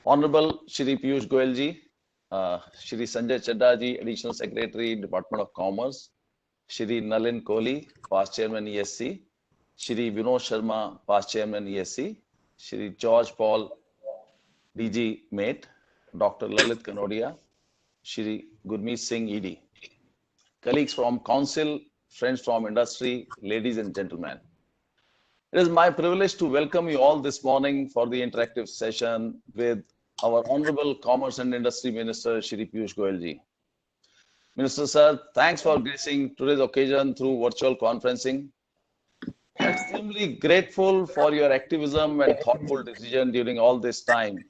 Honorable Shri Piyush Goyal ji, Shri Sanjay Chadda ji, Additional Secretary, Department of Commerce, Shri Nalin Kohli, Past Chairman ESC, Shri Vinod Sharma, Past Chairman ESC, Shri George Paul, DG Mate, Dr. Lalit Kanodia, Shri Gurmeet Singh ED, colleagues from Council, friends from industry, ladies and gentlemen. It is my privilege to welcome you all this morning for the interactive session with our Honorable Commerce and Industry Minister, Shri Piyush Goyal ji. Minister Sir, thanks for gracing today's occasion through virtual conferencing. Extremely grateful for your activism and thoughtful decision during all this time,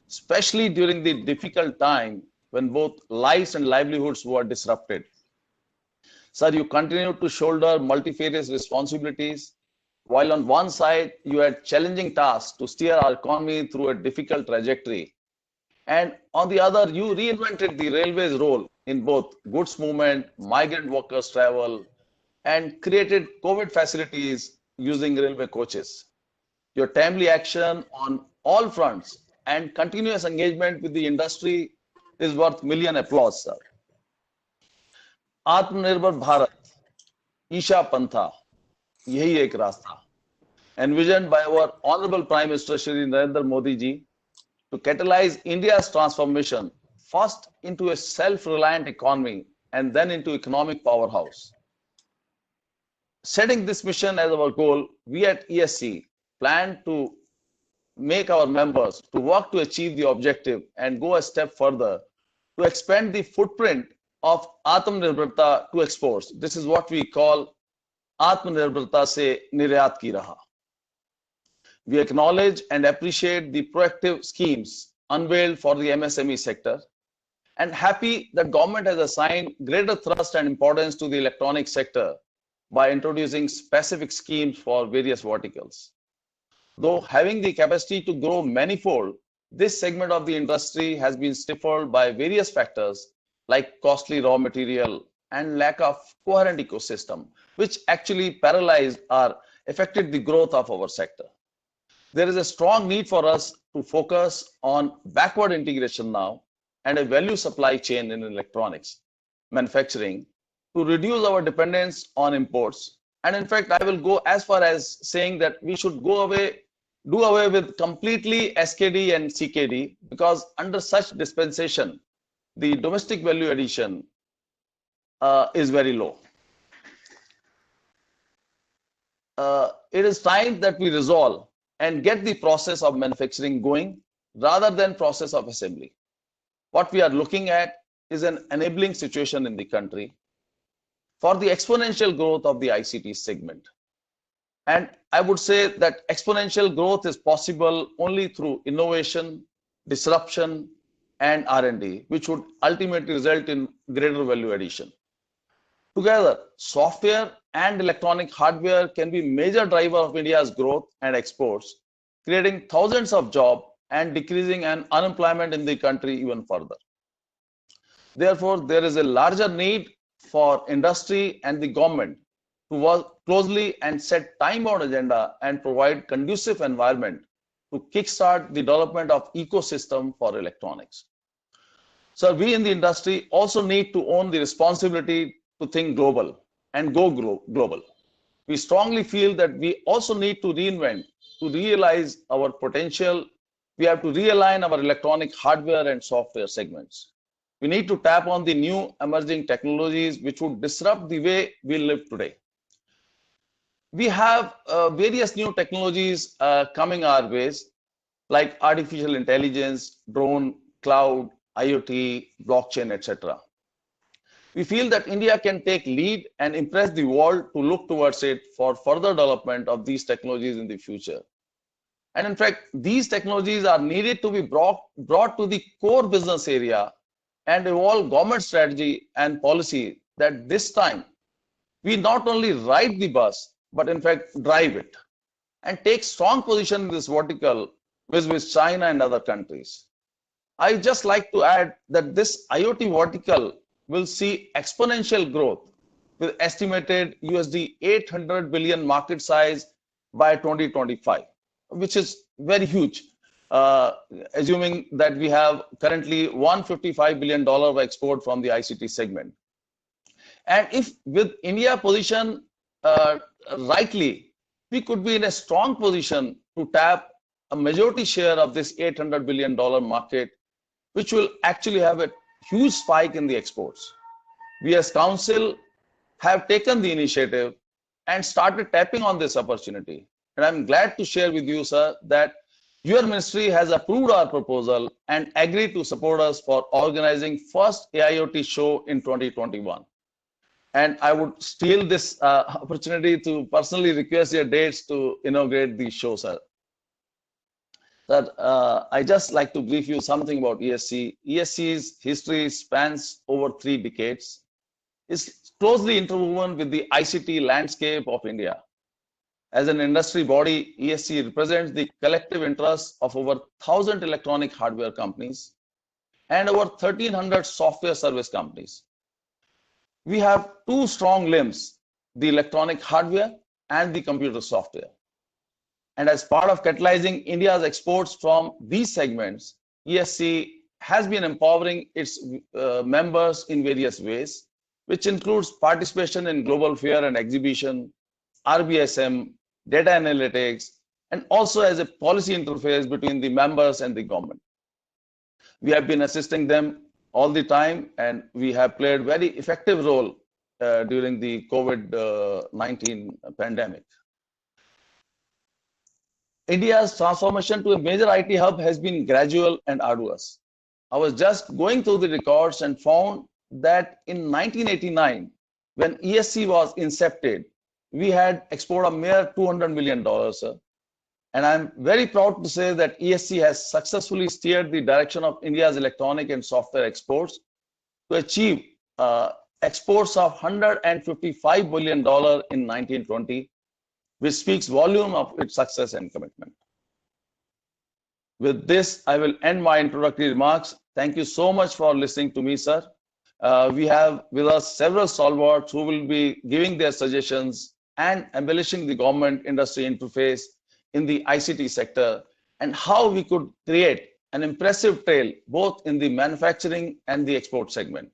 especially during the difficult time when both lives and livelihoods were disrupted. Sir, you continue to shoulder multifarious responsibilities, while on one side you had challenging tasks to steer our economy through a difficult trajectory, and on the other you reinvented the railway's role in both goods movement, migrant workers travel, and created COVID facilities using railway coaches. Your timely action on all fronts and continuous engagement with the industry is worth million applause, sir. आत्मनिर्भर भारत, ईशा पंथा, यही एक रास्ता, envisioned by our Honorable Prime Minister Shri Narendra Modi ji to catalyze India's transformation first into a self-reliant economy and then into economic powerhouse. Setting this mission as our goal, we at ESC plan to make our members to work to achieve the objective and go a step further to expand the footprint of Atmanirbharta to exports. This is what we call Atmanirbharta se Niryat ki raha. We acknowledge and appreciate the proactive schemes unveiled for the MSME sector and happy that government has assigned greater thrust and importance to the electronic sector by introducing specific schemes for various verticals. Though having the capacity to grow manifold, this segment of the industry has been stifled by various factors like costly raw material and lack of coherent ecosystem, which actually paralyzed or affected the growth of our sector. There is a strong need for us to focus on backward integration now and a value supply chain in electronics manufacturing to reduce our dependence on imports. And in fact, I will go as far as saying that we should do away with completely SKD and CKD, because under such dispensation, the domestic value addition is very low. It is time that we resolve and get the process of manufacturing going rather than process of assembly. What we are looking at is an enabling situation in the country for the exponential growth of the ICT segment. And I would say that exponential growth is possible only through innovation, disruption, and R&D, which would ultimately result in greater value addition. Together, software and electronic hardware can be major driver of India's growth and exports, creating thousands of jobs and decreasing unemployment in the country even further. Therefore, there is a larger need for industry and the government to work closely and set time-bound agenda and provide conducive environment to kickstart the development of ecosystem for electronics. So we in the industry also need to own the responsibility to think global and go global. We strongly feel that we also need to reinvent, to realize our potential. We have to realign our electronic hardware and software segments. We need to tap on the new emerging technologies which would disrupt the way we live today. We have various new technologies coming our ways, like artificial intelligence, drone, cloud, IoT, blockchain, etc. We feel that India can take lead and impress the world to look towards it for further development of these technologies in the future. And in fact, these technologies are needed to be brought to the core business area and evolve government strategy and policy that this time we not only ride the bus, but in fact drive it and take strong position in this vertical with China and other countries. I just like to add that this IoT vertical will see exponential growth with estimated USD 800 billion market size by 2025, which is very huge. assuming that we have currently $155 billion of export from the ICT segment. And if with India position rightly, we could be in a strong position to tap a majority share of this $800 billion market, which will actually have a huge spike in the exports. We as Council have taken the initiative and started tapping on this opportunity. And I'm glad to share with you, sir, that your ministry has approved our proposal and agreed to support us for organizing first AIoT show in 2021. And I would steal this opportunity to personally request your dates to inaugurate the show, sir. Sir, I just like to brief you something about ESC. ESC's history spans over 3 decades. It's closely interwoven with the ICT landscape of India. As an industry body, ESC represents the collective interests of over 1,000 electronic hardware companies and over 1,300 software service companies. We have 2 strong limbs, the electronic hardware and the computer software. And as part of catalyzing India's exports from these segments, ESC has been empowering its members in various ways, which includes participation in global fair and exhibition, RBSM, data analytics, and also as a policy interface between the members and the government. We have been assisting them all the time, and we have played very effective role during the COVID-19 pandemic. India's transformation to a major IT hub has been gradual and arduous. I was just going through the records and found that in 1989, when ESC was incepted, we had export a mere $200 million, sir. And I'm very proud to say that ESC has successfully steered the direction of India's electronic and software exports to achieve exports of $155 billion in 1920, which speaks volume of its success and commitment. With this, I will end my introductory remarks. Thank you so much for listening to me, sir. We have with us several stalwarts who will be giving their suggestions and embellishing the government industry interface in the ICT sector and how we could create an impressive trail both in the manufacturing and the export segment.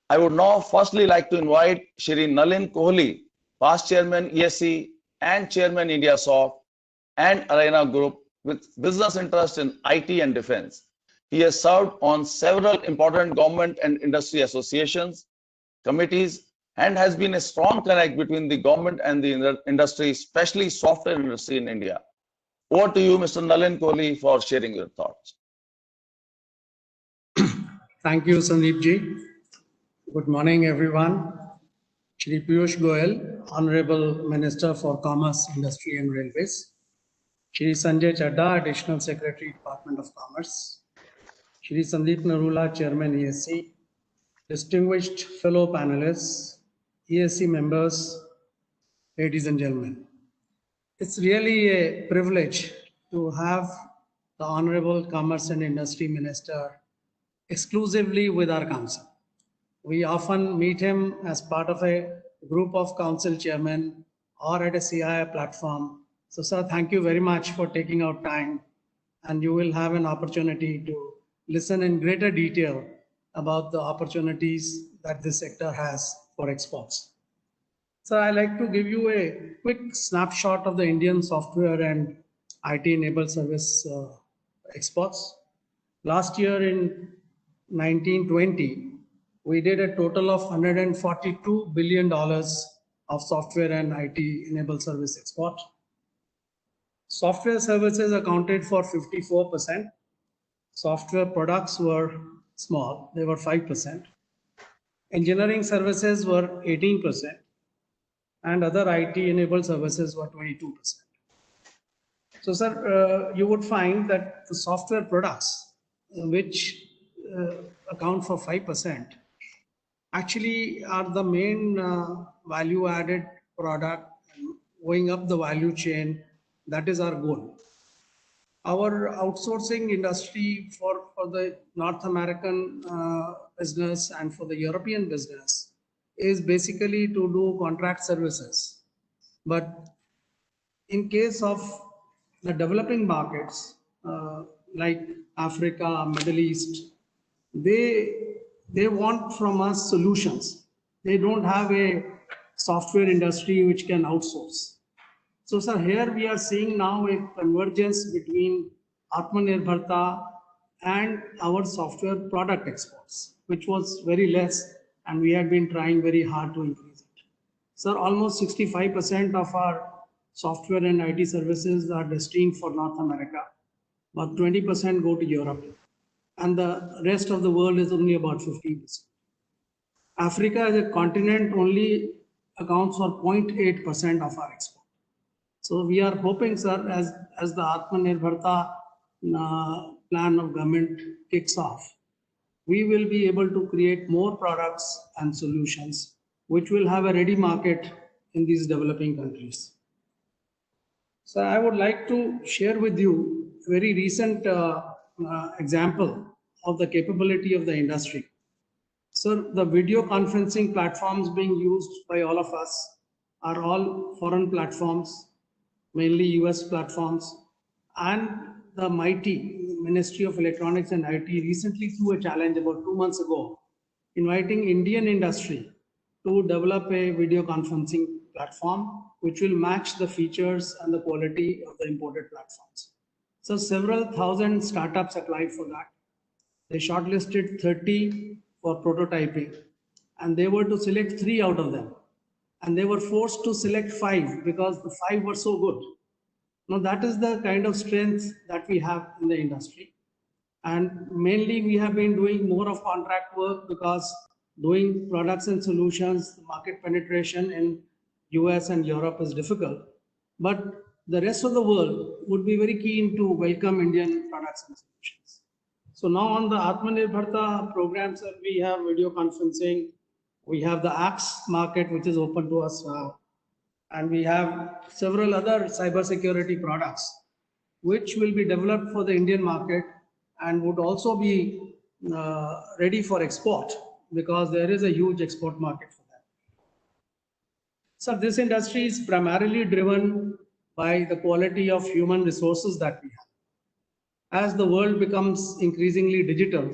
I would now firstly like to invite Shri Nalin Kohli, past Chairman ESC and Chairman IndiaSoft and Arena Group with business interest in IT and defense. He has served on several important government and industry associations, committees, and has been a strong connect between the government and the industry, especially software industry in India. Over to you, Mr. Nalin Kohli, for sharing your thoughts. Thank you, Sandeep ji. Good morning, everyone. Shri Piyush Goyal, Honorable Minister for Commerce, Industry and Railways. Shri Sanjay Chadda, Additional Secretary, Department of Commerce. Shri Sandeep Narula, Chairman ESC. Distinguished fellow panelists, ESC members, ladies and gentlemen. It's really a privilege to have the Honorable Commerce and Industry Minister exclusively with our council. We often meet him as part of a group of council chairmen or at a CII platform. So, sir, thank you very much for taking out time, and you will have an opportunity to listen in greater detail about the opportunities that this sector has for exports. So I'd like to give you a quick snapshot of the Indian software and IT-enabled service exports. Last year in 1920, we did a total of $142 billion of software and IT-enabled service export. Software services accounted for 54%. Software products were small, they were 5%. Engineering services were 18%, and other IT-enabled services were 22%. So, sir, you would find that the software products, which account for 5%, actually are the main value-added product going up the value chain. That is our goal. Our outsourcing industry for the North American business and for the European business is basically to do contract services. But in case of the developing markets like Africa, Middle East, they want from us solutions. They don't have a software industry which can outsource. So, sir, here we are seeing now a convergence between Atmanirbharta and our software product exports, which was very less, and we had been trying very hard to increase it. Sir, almost 65% of our software and IT services are destined for North America, but 20% go to Europe, and the rest of the world is only about 15%. Africa as a continent only accounts for 0.8% of our export. So we are hoping, sir, as the Atmanirbharta plan of government kicks off, we will be able to create more products and solutions which will have a ready market in these developing countries. So I would like to share with you a very recent example of the capability of the industry. So the video conferencing platforms being used by all of us are all foreign platforms, mainly US platforms, and the mighty Ministry of Electronics and IT recently threw a challenge about 2 months ago, inviting Indian industry to develop a video conferencing platform which will match the features and the quality of the imported platforms. So several thousand startups applied for that. They shortlisted 30 for prototyping, and they were to select 3 out of them. And they were forced to select 5 because the 5 were so good. Now that is the kind of strength that we have in the industry. And mainly we have been doing more of contract work because doing products and solutions, the market penetration in US and Europe is difficult. But the rest of the world would be very keen to welcome Indian products and solutions. So now on the Atmanirbharta program, sir, we have video conferencing, we have the apps market, which is open to us now, and we have several other cybersecurity products, which will be developed for the Indian market and would also be ready for export because there is a huge export market for that. So this industry is primarily driven by the quality of human resources that we have. As the world becomes increasingly digital,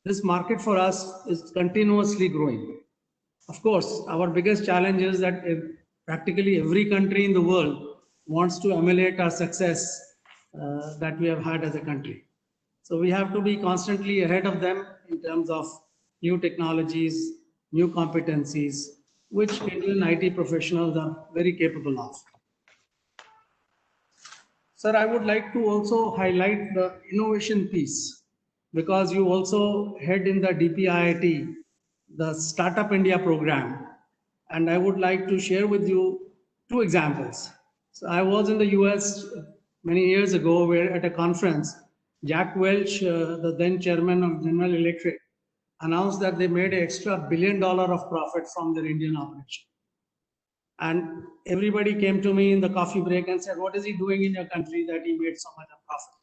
this market for us is continuously growing. Of course, our biggest challenge is that practically every country in the world wants to emulate our success that we have had as a country. So we have to be constantly ahead of them in terms of new technologies, new competencies, which Indian IT professionals are very capable of. Sir, I would like to also highlight the innovation piece because you also head in the DPIIT, the Startup India program. And I would like to share with you 2 examples. So I was in the US many years ago where at a conference, Jack Welch, the then chairman of General Electric, announced that they made an extra $1 billion of profit from their Indian operation. And everybody came to me in the coffee break and said, what is he doing in your country that he made so much of profit?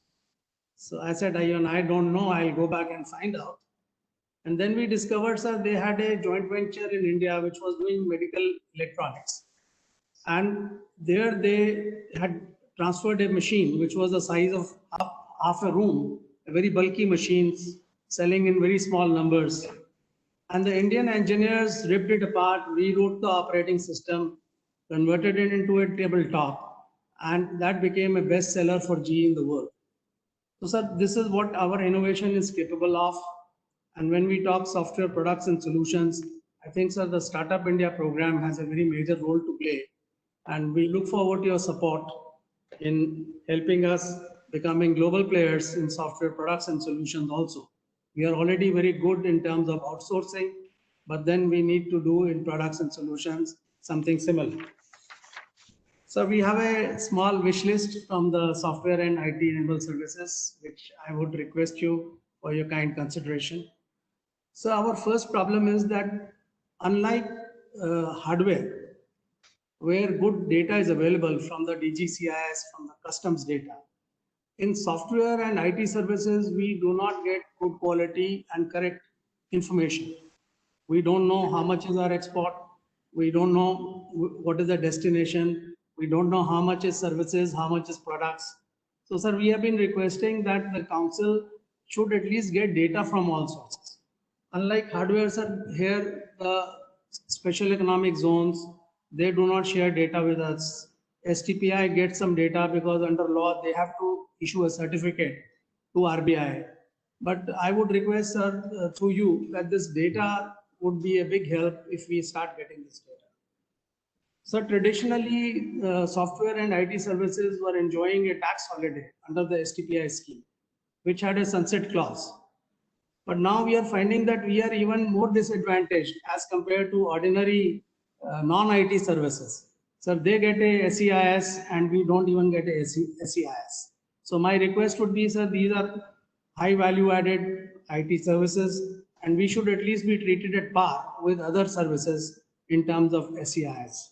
So I said, I don't know, I'll go back and find out. And then we discovered, sir, they had a joint venture in India which was doing medical electronics. And there they had transferred a machine which was the size of half a room, a very bulky machines selling in very small numbers. And the Indian engineers ripped it apart, rewrote the operating system, converted it into a tabletop, and that became a bestseller for GE in the world. So, sir, this is what our innovation is capable of. And when we talk software products and solutions, I think, sir, the Startup India program has a very major role to play. And we look forward to your support in helping us becoming global players in software products and solutions also. We are already very good in terms of outsourcing, but then we need to do in products and solutions something similar. So we have a small wish list from the software and IT enabled services, which I would request you for your kind consideration. So our first problem is that unlike hardware, where good data is available from the DGCIS, from the customs data, in software and IT services, we do not get good quality and correct information. We don't know how much is our export. We don't know what is the destination. We don't know how much is services, how much is products. So, sir, we have been requesting that the council should at least get data from all sources. Unlike hardware, sir, here the special economic zones, they do not share data with us. STPI gets some data because under law they have to issue a certificate to RBI. But I would request, sir, through you, that this data would be a big help if we start getting this data. So traditionally, software and IT services were enjoying a tax holiday under the STPI scheme, which had a sunset clause. But now we are finding that we are even more disadvantaged as compared to ordinary non-IT services. So they get a SEIS and we don't even get a SEIS. So my request would be, sir, these are high value added IT services and we should at least be treated at par with other services in terms of SEIS.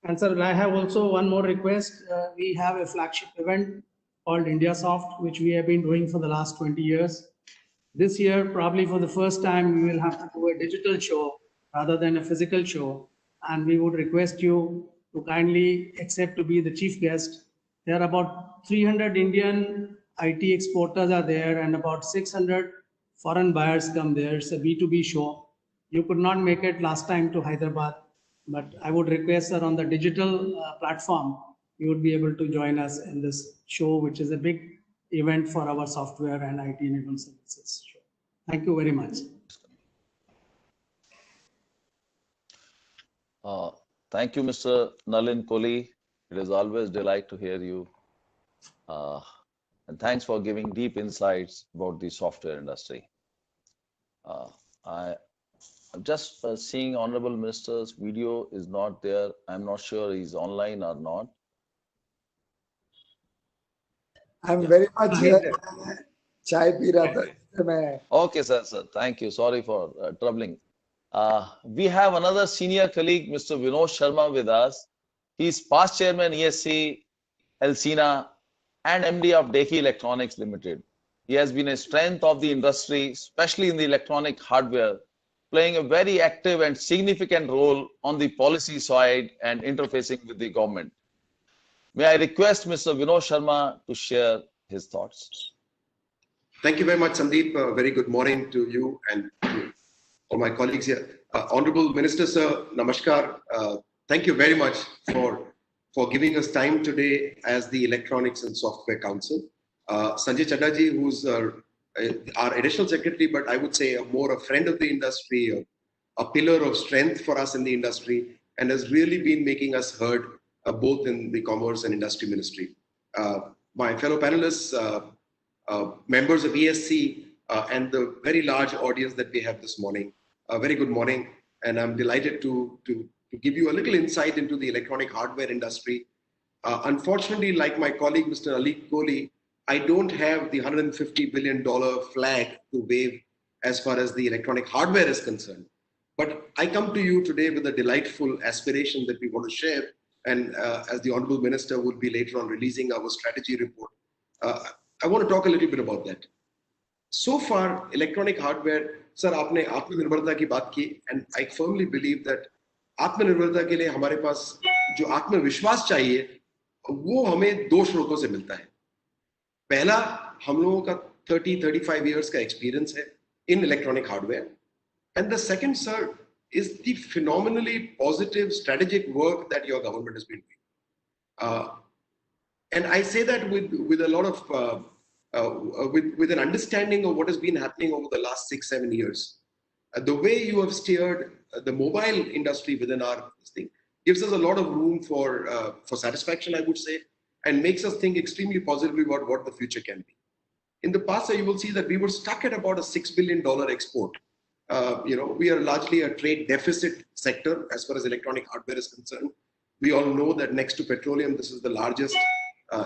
And sir, I have also one more request. We have a flagship event called IndiaSoft, which we have been doing for the last 20 years. This year, probably for the first time, we will have to do a digital show rather than a physical show. And we would request you to kindly accept to be the chief guest. There are about 300 Indian IT exporters are there and about 600 foreign buyers come there. It's a B2B show. You could not make it last time to Hyderabad, but I would request that on the digital platform, you would be able to join us in this show, which is a big event for our software and IT enabled services. Thank you very much. Thank you, Mr. Nalin Kohli. It is always a delight to hear you. And thanks for giving deep insights about the software industry. I'm just seeing Honorable Minister's video is not there. I'm not sure he's online or not. I'm very much chai pee raha tha. Okay, sir. Thank you. Sorry for troubling. We have another senior colleague, Mr. Vinod Sharma, with us. He's past chairman ESC, Elsina, and MD of Deki Electronics Limited. He has been a strength of the industry, especially in the electronic hardware, playing a very active and significant role on the policy side and interfacing with the government. May I request Mr. Vinod Sharma to share his thoughts. Thank you very much, Sandeep. Very good morning to you and to all my colleagues here. Honorable Minister, sir, namaskar. Thank you very much for giving us time today as the Electronics and Software Council. Sanjay Chadha ji, who's our additional secretary, but I would say more a friend of the industry, a pillar of strength for us in the industry, and has really been making us heard both in the Commerce and Industry Ministry. My fellow panelists, members of ESC, and the very large audience that we have this morning, a very good morning, and I'm delighted to give you a little insight into the electronic hardware industry. Unfortunately, like my colleague, Mr. Ali Kohli, I don't have the $150 billion flag to wave as far as the electronic hardware is concerned. But I come to you today with a delightful aspiration that we want to share. And as the Honorable Minister would be later on releasing our strategy report, I want to talk a little bit about that. So far, electronic hardware, sir, आपने आत्मनिर्भरता की बात की, and I firmly believe that आत्मनिर्भरता के लिए हमारे पास जो आत्मविश्वास चाहिए, वो हमें दो स्रोतों से मिलता है. पहला, हम लोगों का 30-35 years का experience है in electronic hardware, and the second, sir, is the phenomenally positive strategic work that your government has been doing. And I say that with a lot of with an understanding of what has been happening over the last 6-7 years. The way you have steered the mobile industry within our thing gives us a lot of room for satisfaction, I would say, and makes us think extremely positively about what the future can be. In the past, you will see that we were stuck at about a $6 billion export. We are largely a trade deficit sector as far as electronic hardware is concerned. We all know that next to petroleum, this is the largest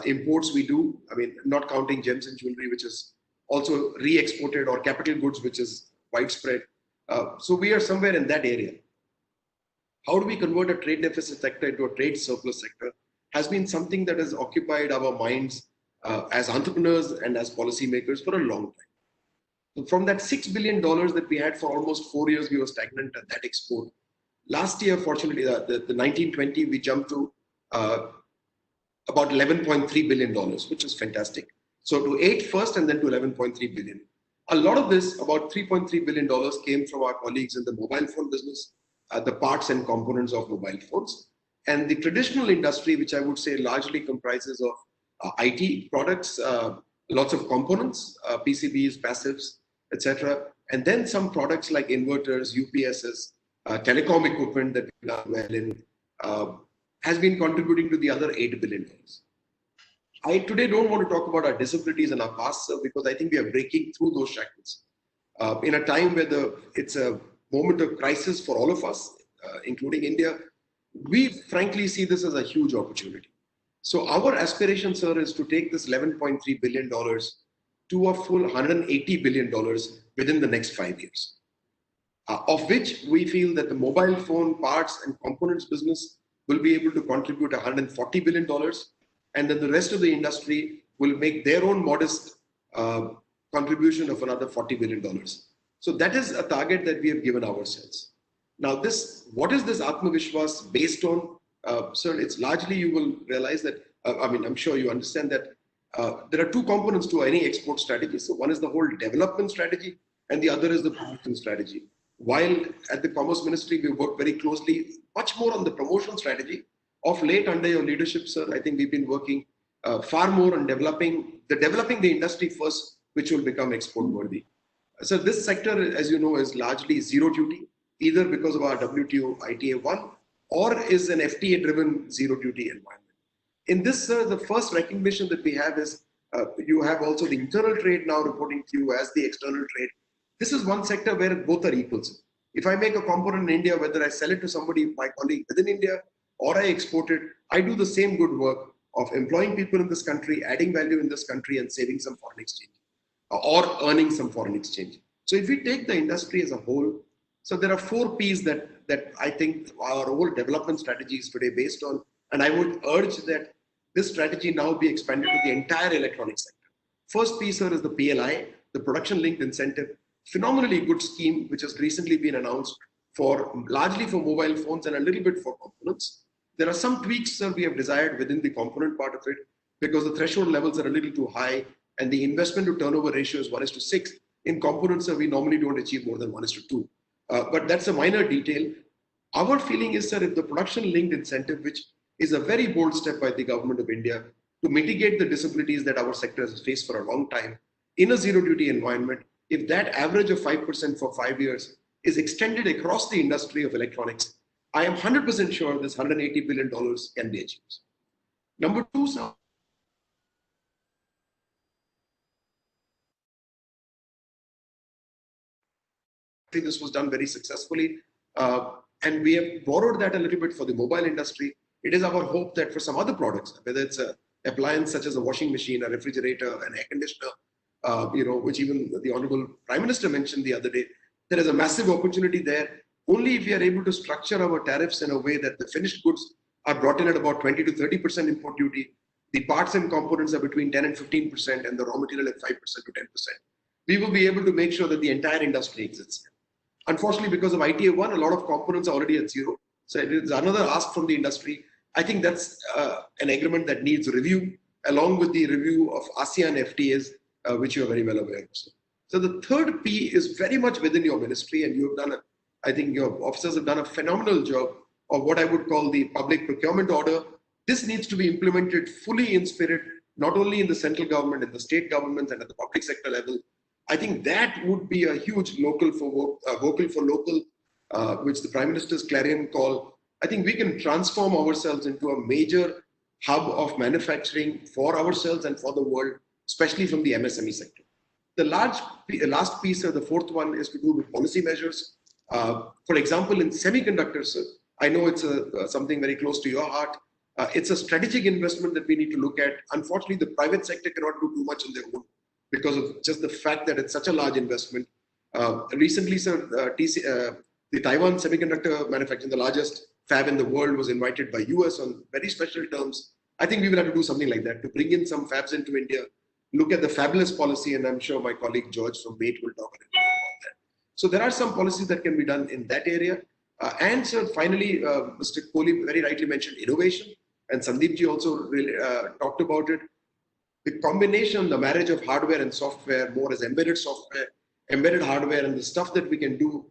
imports we do. I mean, not counting gems and jewelry, which is also re-exported, or capital goods, which is widespread. So we are somewhere in that area. How do we convert a trade deficit sector into a trade surplus sector has been something that has occupied our minds as entrepreneurs and as policymakers for a long time. So from that $6 billion that we had for almost 4 years, we were stagnant at that export. Last year, fortunately, the 1920, we jumped to about $11.3 billion, which is fantastic. So to 8 first and then to 11.3 billion. A lot of this, about $3.3 billion, came from our colleagues in the mobile phone business, the parts and components of mobile phones. And the traditional industry, which I would say largely comprises of IT products, lots of components, PCBs, passives, etc. And then some products like inverters, UPSs, telecom equipment that we've done well in, has been contributing to the other $8 billion. I today don't want to talk about our disabilities and our past, because I think we are breaking through those shackles. In a time where it's a moment of crisis for all of us, including India, we frankly see this as a huge opportunity. So our aspiration, sir, is to take this $11.3 billion to a full $180 billion within the next 5 years, of which we feel that the mobile phone parts and components business will be able to contribute $140 billion, and then the rest of the industry will make their own modest contribution of another $40 billion. So that is a target that we have given ourselves. Now, what is this Atmavishwas based on? Sir, it's largely, you will realize that, I'm sure you understand that there are two components to any export strategy. So one is the whole development strategy, and the other is the promotion strategy. While at the Commerce Ministry, we work very closely, much more on the promotion strategy. Of late, under your leadership, sir, I think we've been working far more on developing the industry first, which will become export worthy. So this sector, as you know, is largely zero duty, either because of our WTO ITA 1 or is an FTA driven zero duty environment. In this, sir, the first recognition that we have is you have also the internal trade now reporting to you as the external trade. This is one sector where both are equals. If I make a component in India, whether I sell it to somebody, my colleague within India, or I export it, I do the same good work of employing people in this country, adding value in this country, and saving some foreign exchange or earning some foreign exchange. So if we take the industry as a whole, so there are 4 P's that I think our whole development strategy is today based on, and I would urge that this strategy now be expanded to the entire electronics sector. First P, sir, is the PLI, the production linked incentive, phenomenally good scheme which has recently been announced largely for mobile phones and a little bit for components. There are some tweaks, sir, we have desired within the component part of it, because the threshold levels are a little too high and the investment to turnover ratio is 1:6. In components, sir, we normally don't achieve more than 1:2. But that's a minor detail. Our feeling is, sir, if the production linked incentive, which is a very bold step by the government of India to mitigate the disabilities that our sector has faced for a long time in a zero duty environment, if that average of 5% for 5 years is extended across the industry of electronics, I am 100% sure this $180 billion can be achieved. Number 2, sir. I think this was done very successfully, and we have borrowed that a little bit for the mobile industry. It is our hope that for some other products, whether it's an appliance such as a washing machine, a refrigerator, an air conditioner, which even the Honorable Prime Minister mentioned the other day, there is a massive opportunity there. Only if we are able to structure our tariffs in a way that the finished goods are brought in at about 20 to 30% import duty, the parts and components are between 10 and 15%, and the raw material at 5% to 10%. We will be able to make sure that the entire industry exists. Unfortunately, because of ITA 1, a lot of components are already at zero. So it is another ask from the industry. I think that's an agreement that needs review, along with the review of ASEAN FTAs, which you are very well aware of. So the third P is very much within your ministry, and you have done I think your officers have done a phenomenal job of what I would call the public procurement order. This needs to be implemented fully in spirit, not only in the central government, in the state governments, and at the public sector level. I think that would be a huge vocal for local, which the Prime Minister's clarion call. I think we can transform ourselves into a major hub of manufacturing for ourselves and for the world, especially from the MSME sector. The last piece, the fourth one, is to do with policy measures. For example, in semiconductors, I know it's something very close to your heart. It's a strategic investment that we need to look at. Unfortunately, the private sector cannot do too much on their own because of just the fact that it's such a large investment. Recently, sir, the Taiwan semiconductor manufacturing, the largest fab in the world, was invited by US on very special terms. I think we will have to do something like that to bring in some fabs into India, look at the fabulous policy, and I'm sure my colleague George from BAIT will talk a little more about that. So there are some policies that can be done in that area. And so finally, Mr. Kohli very rightly mentioned innovation. and Sandeep ji also really, talked about it. The combination, the marriage of hardware and software, more as embedded software, embedded hardware, and the stuff that we can do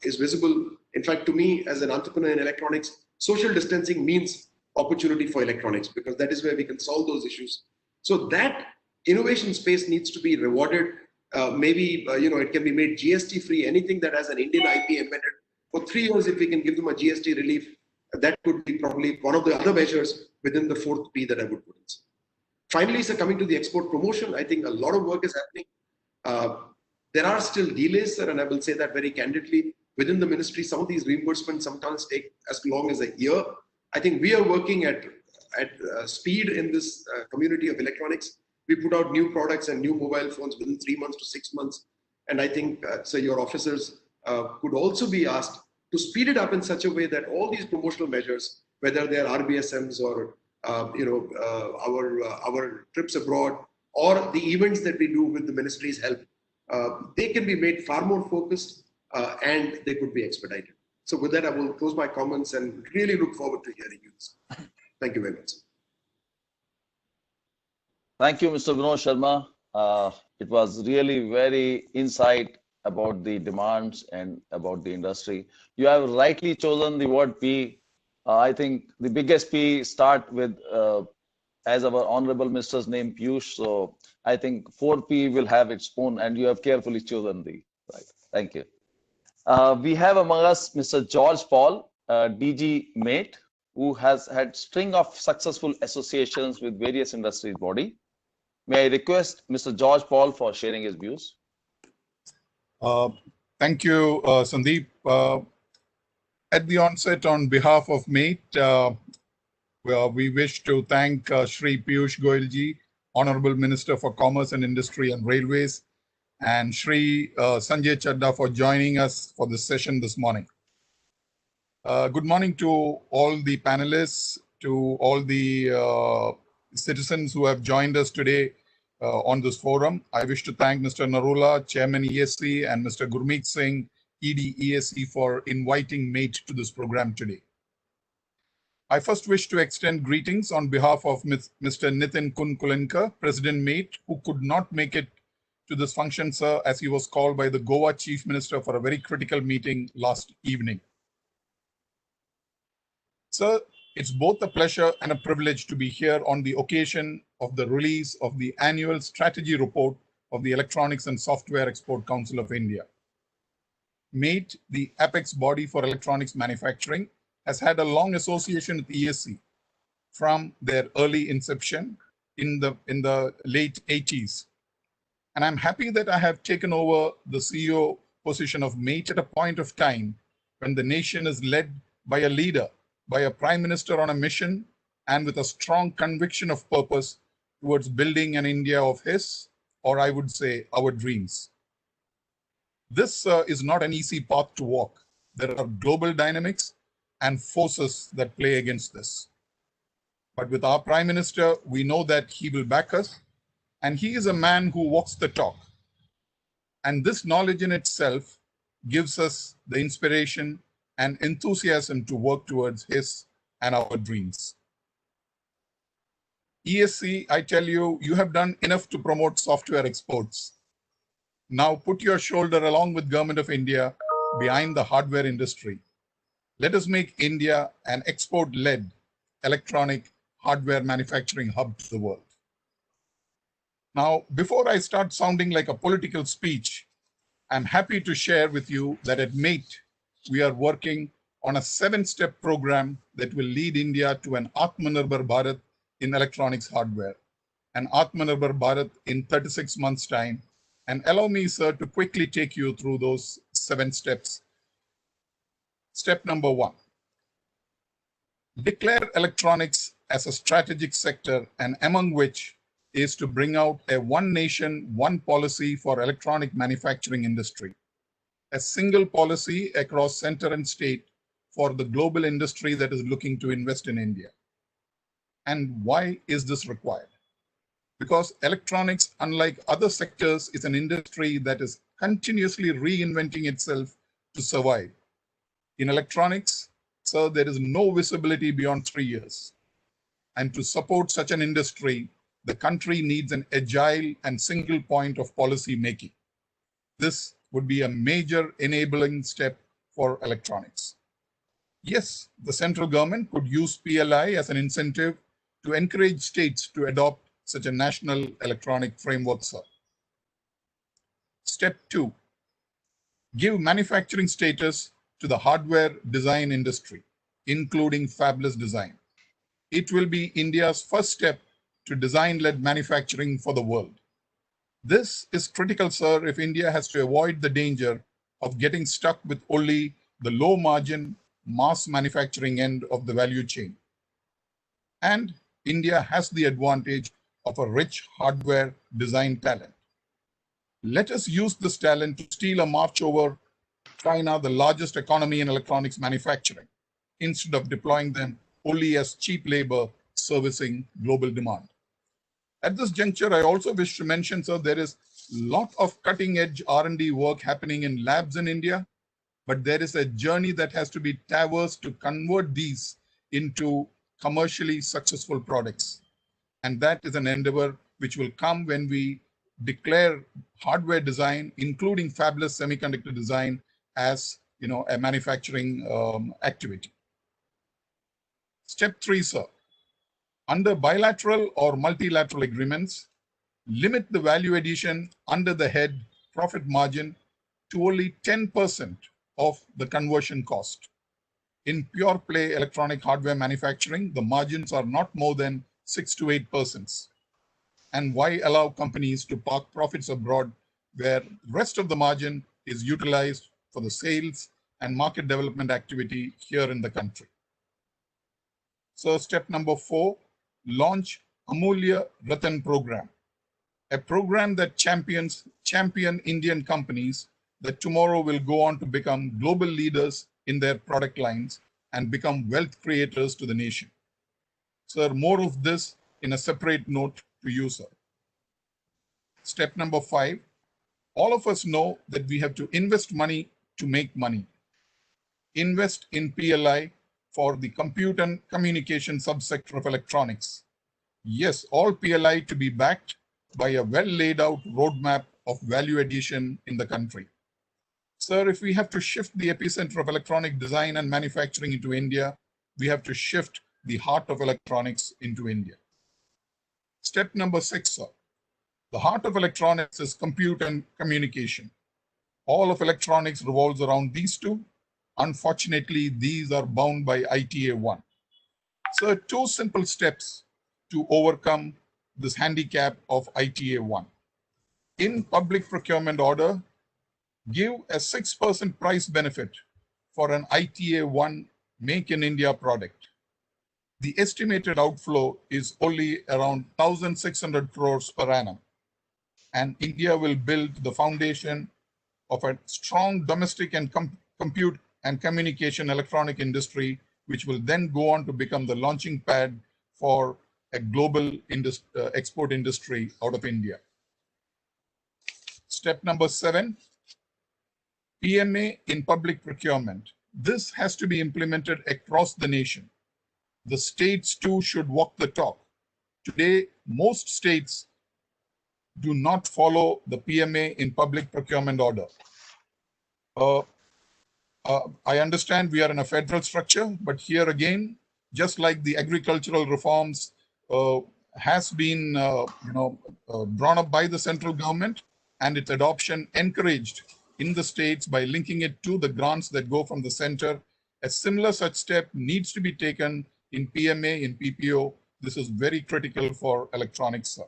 is visible. In fact, to me, as an entrepreneur in electronics, social distancing means opportunity for electronics, because that is where we can solve those issues. So that innovation space needs to be rewarded. Maybe it can be made GST free. Anything that has an Indian IP embedded for 3 years, if we can give them a GST relief, that could be probably one of the other measures within the 4th P that I would put in. Finally, sir, coming to the export promotion, I think a lot of work is happening. There are still delays, sir, and I will say that very candidly. Within the ministry, some of these reimbursements sometimes take as long as a year. I think we are working at speed in this community of electronics. We put out new products and new mobile phones within 3 months to 6 months. And I think, so your officers could also be asked to speed it up in such a way that all these promotional measures, whether they are RBSMs or our trips abroad, or the events that we do with the ministry's help, they can be made far more focused and they could be expedited. So with that, I will close my comments and really look forward to hearing you. Thank you very much. Thank you, Mr. Vinod Sharma. It was really very insight about the demands and about the industry. You have rightly chosen the word P. I think the biggest P start with, as our Honorable Minister's name, Piyush. So I think 4P will have its own, and you have carefully chosen the right. Thank you. We have among us Mr. George Paul, DG MATE, who has had string of successful associations with various industries body. May I request Mr. George Paul for sharing his views? Thank you, Sandeep. At the onset, on behalf of MATE, we wish to thank Shri Piyush Goyal ji, Honorable Minister for Commerce and Industry and Railways, and Shri Sanjay Chadda for joining us for this session this morning. Good morning to all the panelists, to all the citizens who have joined us today on this forum. I wish to thank Mr. Narula, Chairman ESC, and Mr. Gurmeet Singh, ED ESC, for inviting MATE to this program today. I first wish to extend greetings on behalf of Mr. Nitin Kunkulenkar, President MATE, who could not make it to this function, sir, as he was called by the Goa Chief Minister for a very critical meeting last evening. Sir, it's both a pleasure and a privilege to be here on the occasion of the release of the annual strategy report of the Electronics and Software Export Council of India. MATE, the apex body for electronics manufacturing, has had a long association with ESC from their early inception in the late 80s. And I'm happy that I have taken over the CEO position of MATE at a point of time when the nation is led by a leader, by a prime minister on a mission, and with a strong conviction of purpose towards building an India of his, or I would say our dreams. This is not an easy path to walk. There are global dynamics and forces that play against this. But with our Prime Minister, we know that he will back us, and he is a man who walks the talk. And this knowledge in itself gives us the inspiration and enthusiasm to work towards his and our dreams. ESC, I tell you, you have done enough to promote software exports. Now put your shoulder along with Government of India behind the hardware industry. Let us make India an export-led electronic hardware manufacturing hub to the world. Now, before I start sounding like a political speech, I'm happy to share with you that at MATE, we are working on a 7-step program that will lead India to an Atmanirbhar Bharat in electronics hardware, an Atmanirbhar Bharat in 36 months' time. And allow me, sir, to quickly take you through those 7 steps. Step number 1, declare electronics as a strategic sector, and among which is to bring out a one nation, one policy for electronic manufacturing industry, a single policy across center and state for the global industry that is looking to invest in India. And why is this required? Because electronics, unlike other sectors, is an industry that is continuously reinventing itself to survive. In electronics, sir, there is no visibility beyond 3 years. And to support such an industry, the country needs an agile and single point of policy making. This would be a major enabling step for electronics. Yes, the central government could use PLI as an incentive to encourage states to adopt such a national electronic framework, sir. Step 2, give manufacturing status to the hardware design industry, including fabless design. It will be India's first step to design-led manufacturing for the world. This is critical, sir, if India has to avoid the danger of getting stuck with only the low-margin mass manufacturing end of the value chain. And India has the advantage of a rich hardware design talent. Let us use this talent to steal a march over China, the largest economy in electronics manufacturing, instead of deploying them only as cheap labor servicing global demand. At this juncture, I also wish to mention, sir, there is a lot of cutting-edge R&D work happening in labs in India, but there is a journey that has to be traversed to convert these into commercially successful products. And that is an endeavor which will come when we declare hardware design, including fabless semiconductor design, as a manufacturing activity. Step 3, sir. Under bilateral or multilateral agreements, limit the value addition under the head profit margin to only 10% of the conversion cost. In pure play electronic hardware manufacturing, the margins are not more than 6 to 8%. And why allow companies to park profits abroad where the rest of the margin is utilized for the sales and market development activity here in the country? So step number 4, launch Amulya Ratan program, a program that champion Indian companies that tomorrow will go on to become global leaders in their product lines and become wealth creators to the nation. Sir, more of this in a separate note to you, sir. Step number 5, all of us know that we have to invest money to make money. Invest in PLI for the compute and communication subsector of electronics. Yes, all PLI to be backed by a well laid out roadmap of value addition in the country. Sir, if we have to shift the epicenter of electronic design and manufacturing into India, we have to shift the heart of electronics into India. Step number 6, sir. The heart of electronics is compute and communication. All of electronics revolves around these two. Unfortunately, these are bound by ITA 1. So 2 simple steps to overcome this handicap of ITA 1. In public procurement order, give a 6% price benefit for an ITA 1 Make in India product. The estimated outflow is only around 1,600 crores per annum. And India will build the foundation of a strong domestic and compute and communication electronic industry, which will then go on to become the launching pad for a global export industry out of India. Step number 7, PMA in public procurement. This has to be implemented across the nation. The states too should walk the talk. Today, most states do not follow the PMA in public procurement order. I understand we are in a federal structure, but here again, just like the agricultural reforms has been drawn up by the central government and its adoption encouraged in the states by linking it to the grants that go from the center, a similar such step needs to be taken in PMA, in PPO. This is very critical for electronics.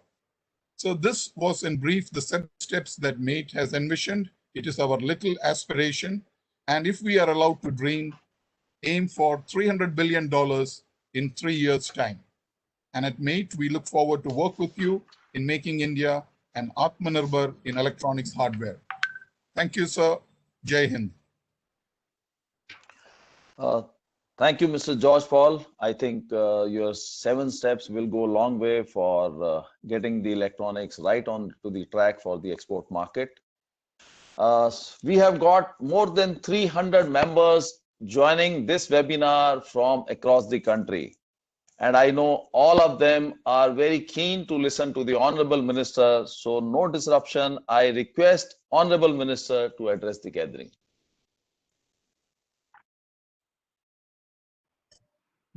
So this was in brief the 7 steps that MATE has envisioned. It is our little aspiration. And if we are allowed to dream, aim for $300 billion in 3 years' time. And at MATE, we look forward to work with you in making India an Atmanirbhar in electronics hardware. Thank you, sir. Jai Hind. Thank you, Mr. George Paul. I think your 7 steps will go a long way for getting the electronics right on to the track for the export market. We have got more than 300 members joining this webinar from across the country. And I know all of them are very keen to listen to the Honorable Minister. So no disruption. I request Honorable Minister to address the gathering.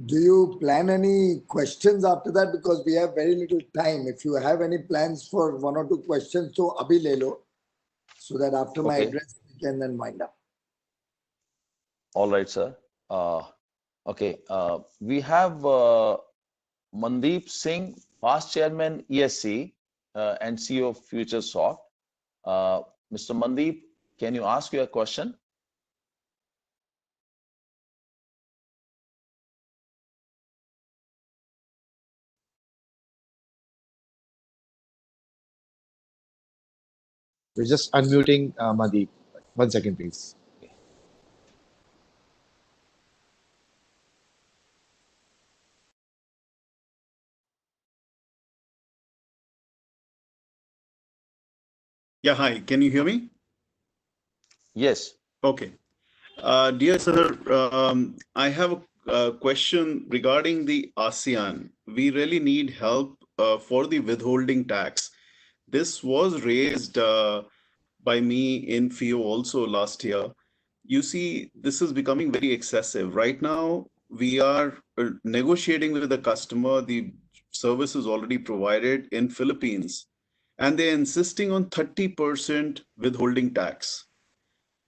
Do you plan any questions after that? Because we have very little time. If you have any plans for 1 or 2 questions, so abhi le lo, so that after my Okay. address, we can then wind up. All right, sir. Okay. We have Mandeep Singh, past chairman ESC and CEO of FutureSoft. Mr. Mandeep, can you ask your question? We're just unmuting Mandeep. 1 second, please. Yeah, hi. Can you hear me? Yes. Okay. Dear sir, I have a question regarding the ASEAN. We really need help for the withholding tax. This was raised by me in FIO also last year. You see, this is becoming very excessive. Right now, we are negotiating with the customer. The service is already provided in Philippines, and they're insisting on 30% withholding tax.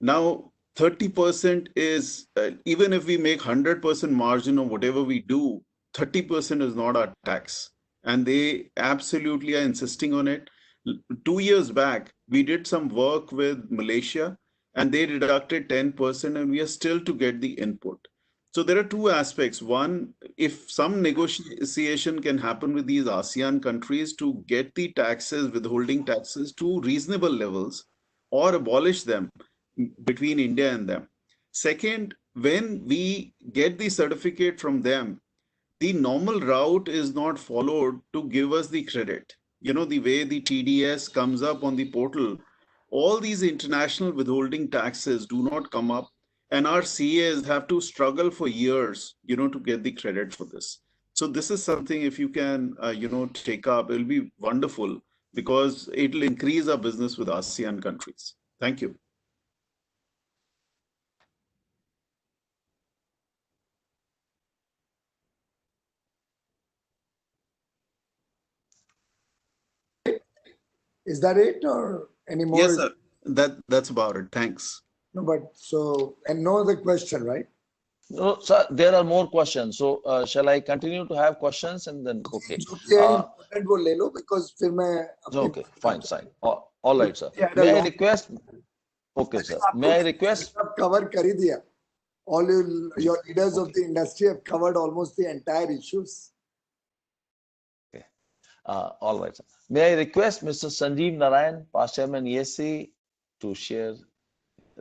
Now, 30% is, even if we make 100% margin or whatever we do, 30% is not our tax. And they absolutely are insisting on it. 2 years back, we did some work with Malaysia and they deducted 10% and we are still to get the input. So there are two aspects. One, if some negotiation can happen with these ASEAN countries to get the taxes, withholding taxes to reasonable levels or abolish them between India and them. Second, when we get the certificate from them, the normal route is not followed to give us the credit. You know, the way the TDS comes up on the portal, all these international withholding taxes do not come up, and our CAs have to struggle for years, you know, to get the credit for this. So this is something, if you can, you know, take up, it'll be wonderful because it'll increase our business with ASEAN countries. Thank you. Is that it or any more? Yes, sir. That's about it. Thanks. No, but so, and no other question, right? No, sir, there are more questions. So, shall I continue to have questions and then, okay. जो भी है important वो ले लो, because फिर मैं Okay, fine, fine. All right, sir. Yeah, May I long- request? Okay, sir. May I request? Cover कर ही दिया. All your leaders of the industry have covered almost the entire issues. All right, sir. May I request Mr. Sanjeev Narayan, past chairman ESC, to share,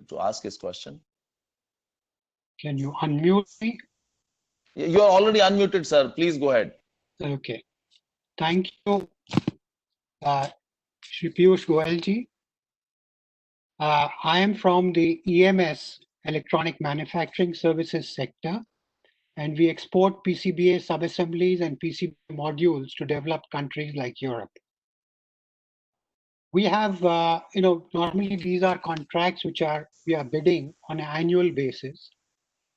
to ask his question? Can you unmute me? You are already unmuted, sir. Please go ahead. Okay. Thank you, Shri Piyush Goyal ji. I am from the EMS, Electronic Manufacturing Services sector, and we export PCBA subassemblies and PCB modules to developed countries like Europe. We have, normally these are contracts which we are bidding on an annual basis,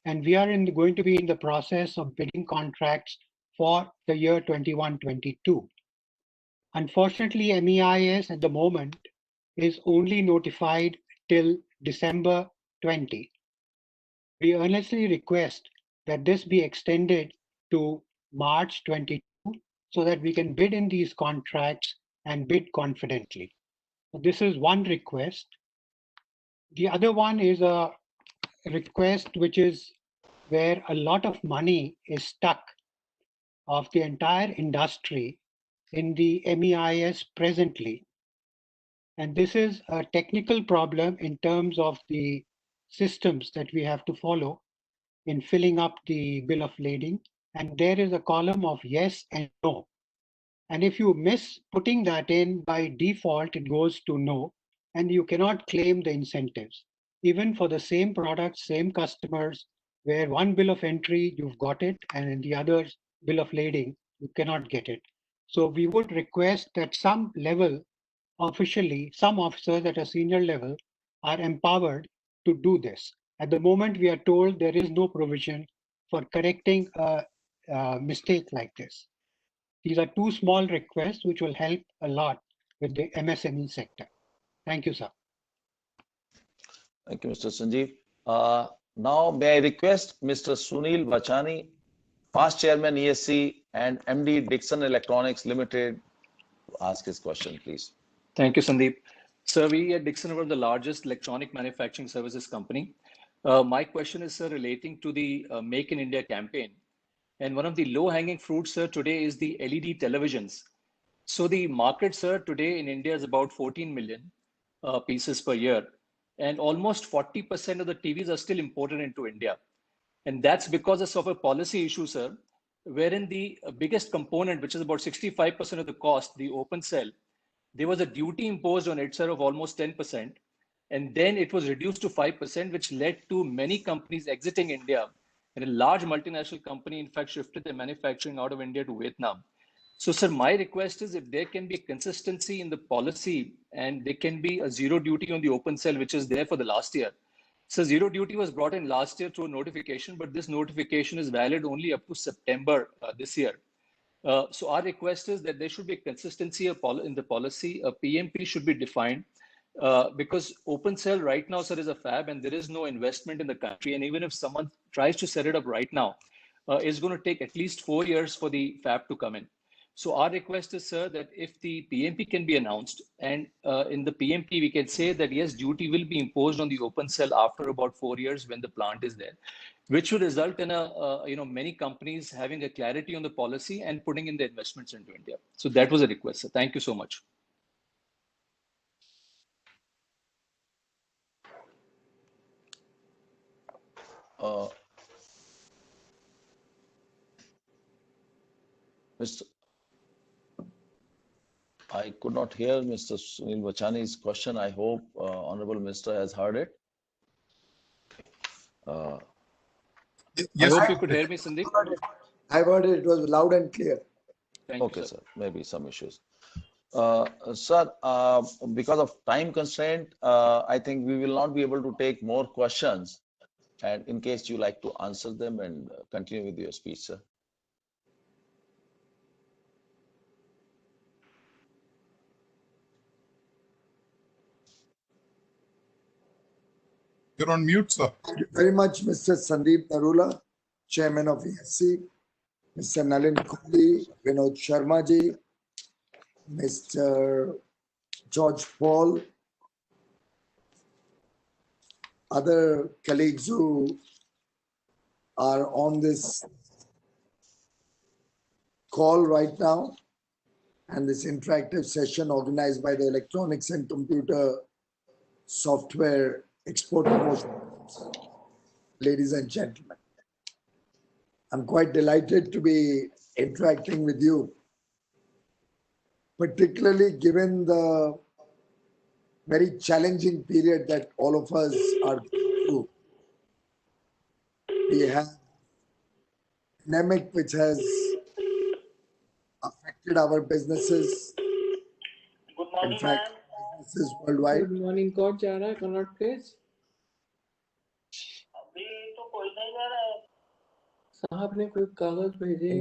and we are going to be in the process of bidding contracts for the year 21-22. Unfortunately, MEIS at the moment is only notified till December 20. We earnestly request that this be extended to March 22 so that we can bid in these contracts and bid confidently. So this is one request. The other one is a request which is where a lot of money is stuck of the entire industry in the MEIS presently. And this is a technical problem in terms of the systems that we have to follow in filling up the bill of lading. And there is a column of yes and no. And if you miss putting that in, by default, it goes to no, and you cannot claim the incentives. Even for the same products, same customers, where one bill of entry, you've got it, and in the others, bill of lading, you cannot get it. So we would request that some level, officially, some officers at a senior level are empowered to do this. At the moment, we are told there is no provision for correcting a mistake like this. These are two small requests which will help a lot with the MSME sector. Thank you, sir. Thank you, Mr. Sanjeev. Now, may I request Mr. Sunil Vachani, past chairman ESC and MD Dixon Electronics Limited, to ask his question, please. Thank you, Sandeep. Sir, we at Dixon are the largest electronic manufacturing services company. My question is, sir, relating to the Make in India campaign. And one of the low-hanging fruits, sir, today is the LED televisions. So the market, sir, today in India is about 14 million pieces per year. And almost 40% of the TVs are still imported into India. And that's because of a policy issue, sir, wherein the biggest component, which is about 65% of the cost, the open cell, there was a duty imposed on it, sir, of almost 10%. And then it was reduced to 5%, which led to many companies exiting India. And a large multinational company, in fact, shifted their manufacturing out of India to Vietnam. So, sir, my request is if there can be consistency in the policy and there can be a zero duty on the open cell, which is there for the last year. So zero duty was brought in last year through a notification, but this notification is valid only up to September this year. So our request is that there should be a consistency in the policy. A PMP should be defined because open cell right now, sir, is a fab and there is no investment in the country. And even if someone tries to set it up right now, it's going to take at least 4 years for the fab to come in. So our request is, sir, that if the PMP can be announced and in the PMP, we can say that, yes, duty will be imposed on the open cell after about 4 years when the plant is there, which would result in many companies having a clarity on the policy and putting in the investments into India. So that was a request, sir. Thank you so much. I could not hear Mr. Sunil Vachani's question. I hope Honorable Minister has heard it. Yes, I hope you could hear me, Sandeep. I heard it. It was loud and clear. Okay, sir. Maybe some issues. Sir, because of time constraint, I think we will not be able to take more questions. And in case you like to answer them and continue with your speech, sir. You're on mute, sir. Thank you very much, Mr. Sandeep Narula, Chairman of ESC, Mr. Nalin Kohli, Vinod Sharma ji, Mr. George Paul, other colleagues who are on this call right now, and this interactive session organized by the Electronics and Computer Software Export Promotion. Ladies and gentlemen, I'm quite delighted to be interacting with you, particularly given the very challenging period that all of us are going through. We have a pandemic which has affected our businesses. Good morning, in fact, businesses worldwide. Good morning, कौन जा रहा है? Cannot please. अभी तो कोई नहीं जा रहा है. साहब ने कोई कागज भेजे.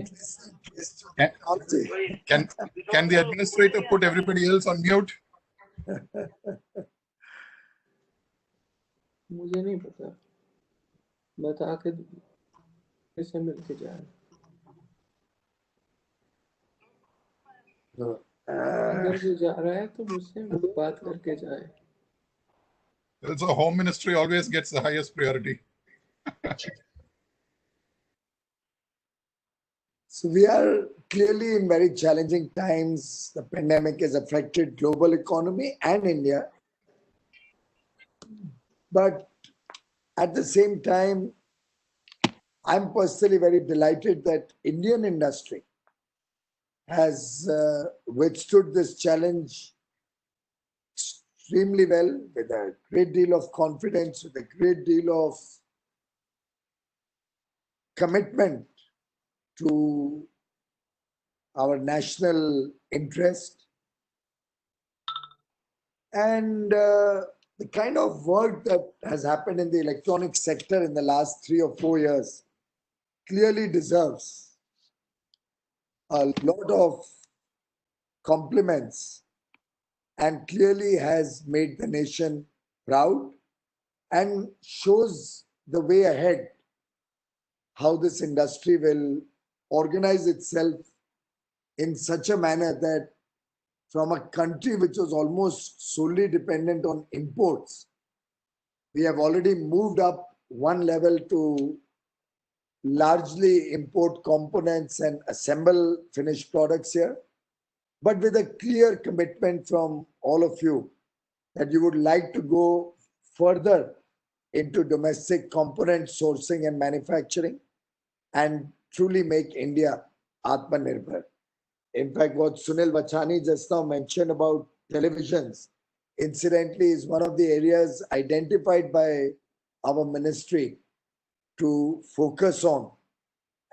Can the administrator put everybody else on mute? मुझे नहीं पता. बता के कैसे मिलके जाए. अगर जो जा रहा है तो मुझसे बात करके जाए. So Home Ministry always gets the highest priority. So we are clearly in very challenging times. The pandemic has affected global economy and India. But at the same time, I'm personally very delighted that Indian industry has withstood this challenge extremely well, with a great deal of confidence, with a great deal of commitment to our national interest. And the kind of work that has happened in the electronics sector in the last 3 or 4 years clearly deserves a lot of compliments and clearly has made the nation proud and shows the way ahead how this industry will organize itself in such a manner that from a country which was almost solely dependent on imports, we have already moved up one level to largely import components and assemble finished products here, but with a clear commitment from all of you that you would like to go further into domestic component sourcing and manufacturing and truly make India Atmanirbhar. In fact, what Sunil Vachani just now mentioned about televisions, incidentally, is one of the areas identified by our ministry to focus on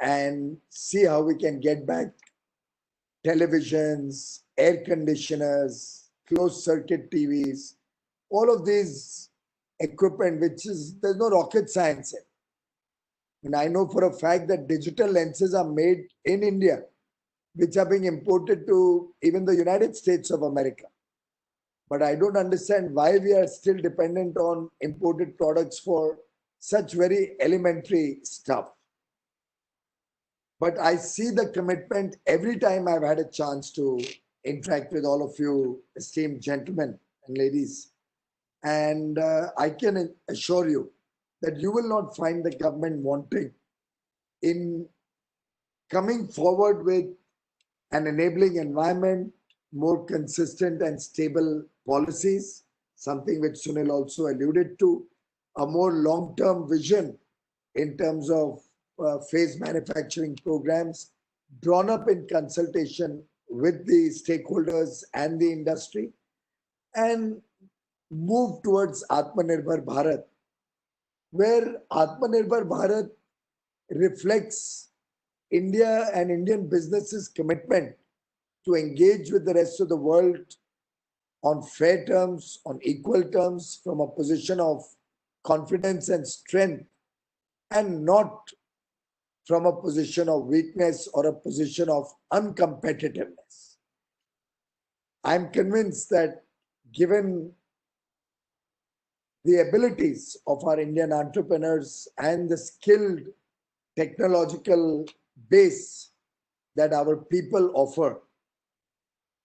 and see how we can get back televisions, air conditioners, closed circuit TVs, all of these equipment, which is, there's no rocket science in. And I know for a fact that digital lenses are made in India, which are being imported to even the United States of America. But I don't understand why we are still dependent on imported products for such very elementary stuff. But I see the commitment every time I've had a chance to interact with all of you, esteemed gentlemen and ladies. And I can assure you that you will not find the government wanting in coming forward with an enabling environment, more consistent and stable policies, something which Sunil also alluded to, a more long-term vision in terms of phase manufacturing programs drawn up in consultation with the stakeholders and the industry, and move towards Atmanirbhar Bharat, where Atmanirbhar Bharat reflects India and Indian businesses' commitment to engage with the rest of the world on fair terms, on equal terms, from a position of confidence and strength, and not from a position of weakness or a position of uncompetitiveness. I'm convinced that given the abilities of our Indian entrepreneurs and the skilled technological base that our people offer,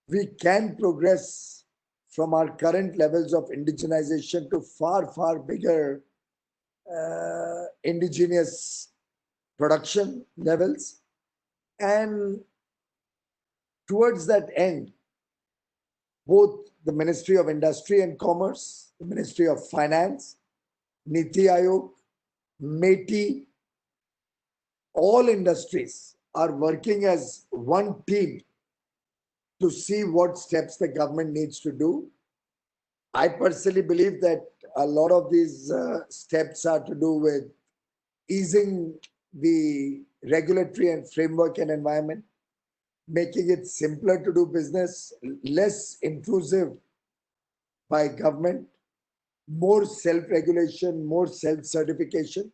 we can progress from our current levels of indigenization to far, far bigger indigenous production levels. And towards that end, both the Ministry of Industry and Commerce, the Ministry of Finance, Niti Aayog, METI, all industries are working as one team to see what steps the government needs to do. I personally believe that a lot of these steps are to do with easing the regulatory and framework and environment, making it simpler to do business, less intrusive by government, more self-regulation, more self-certification.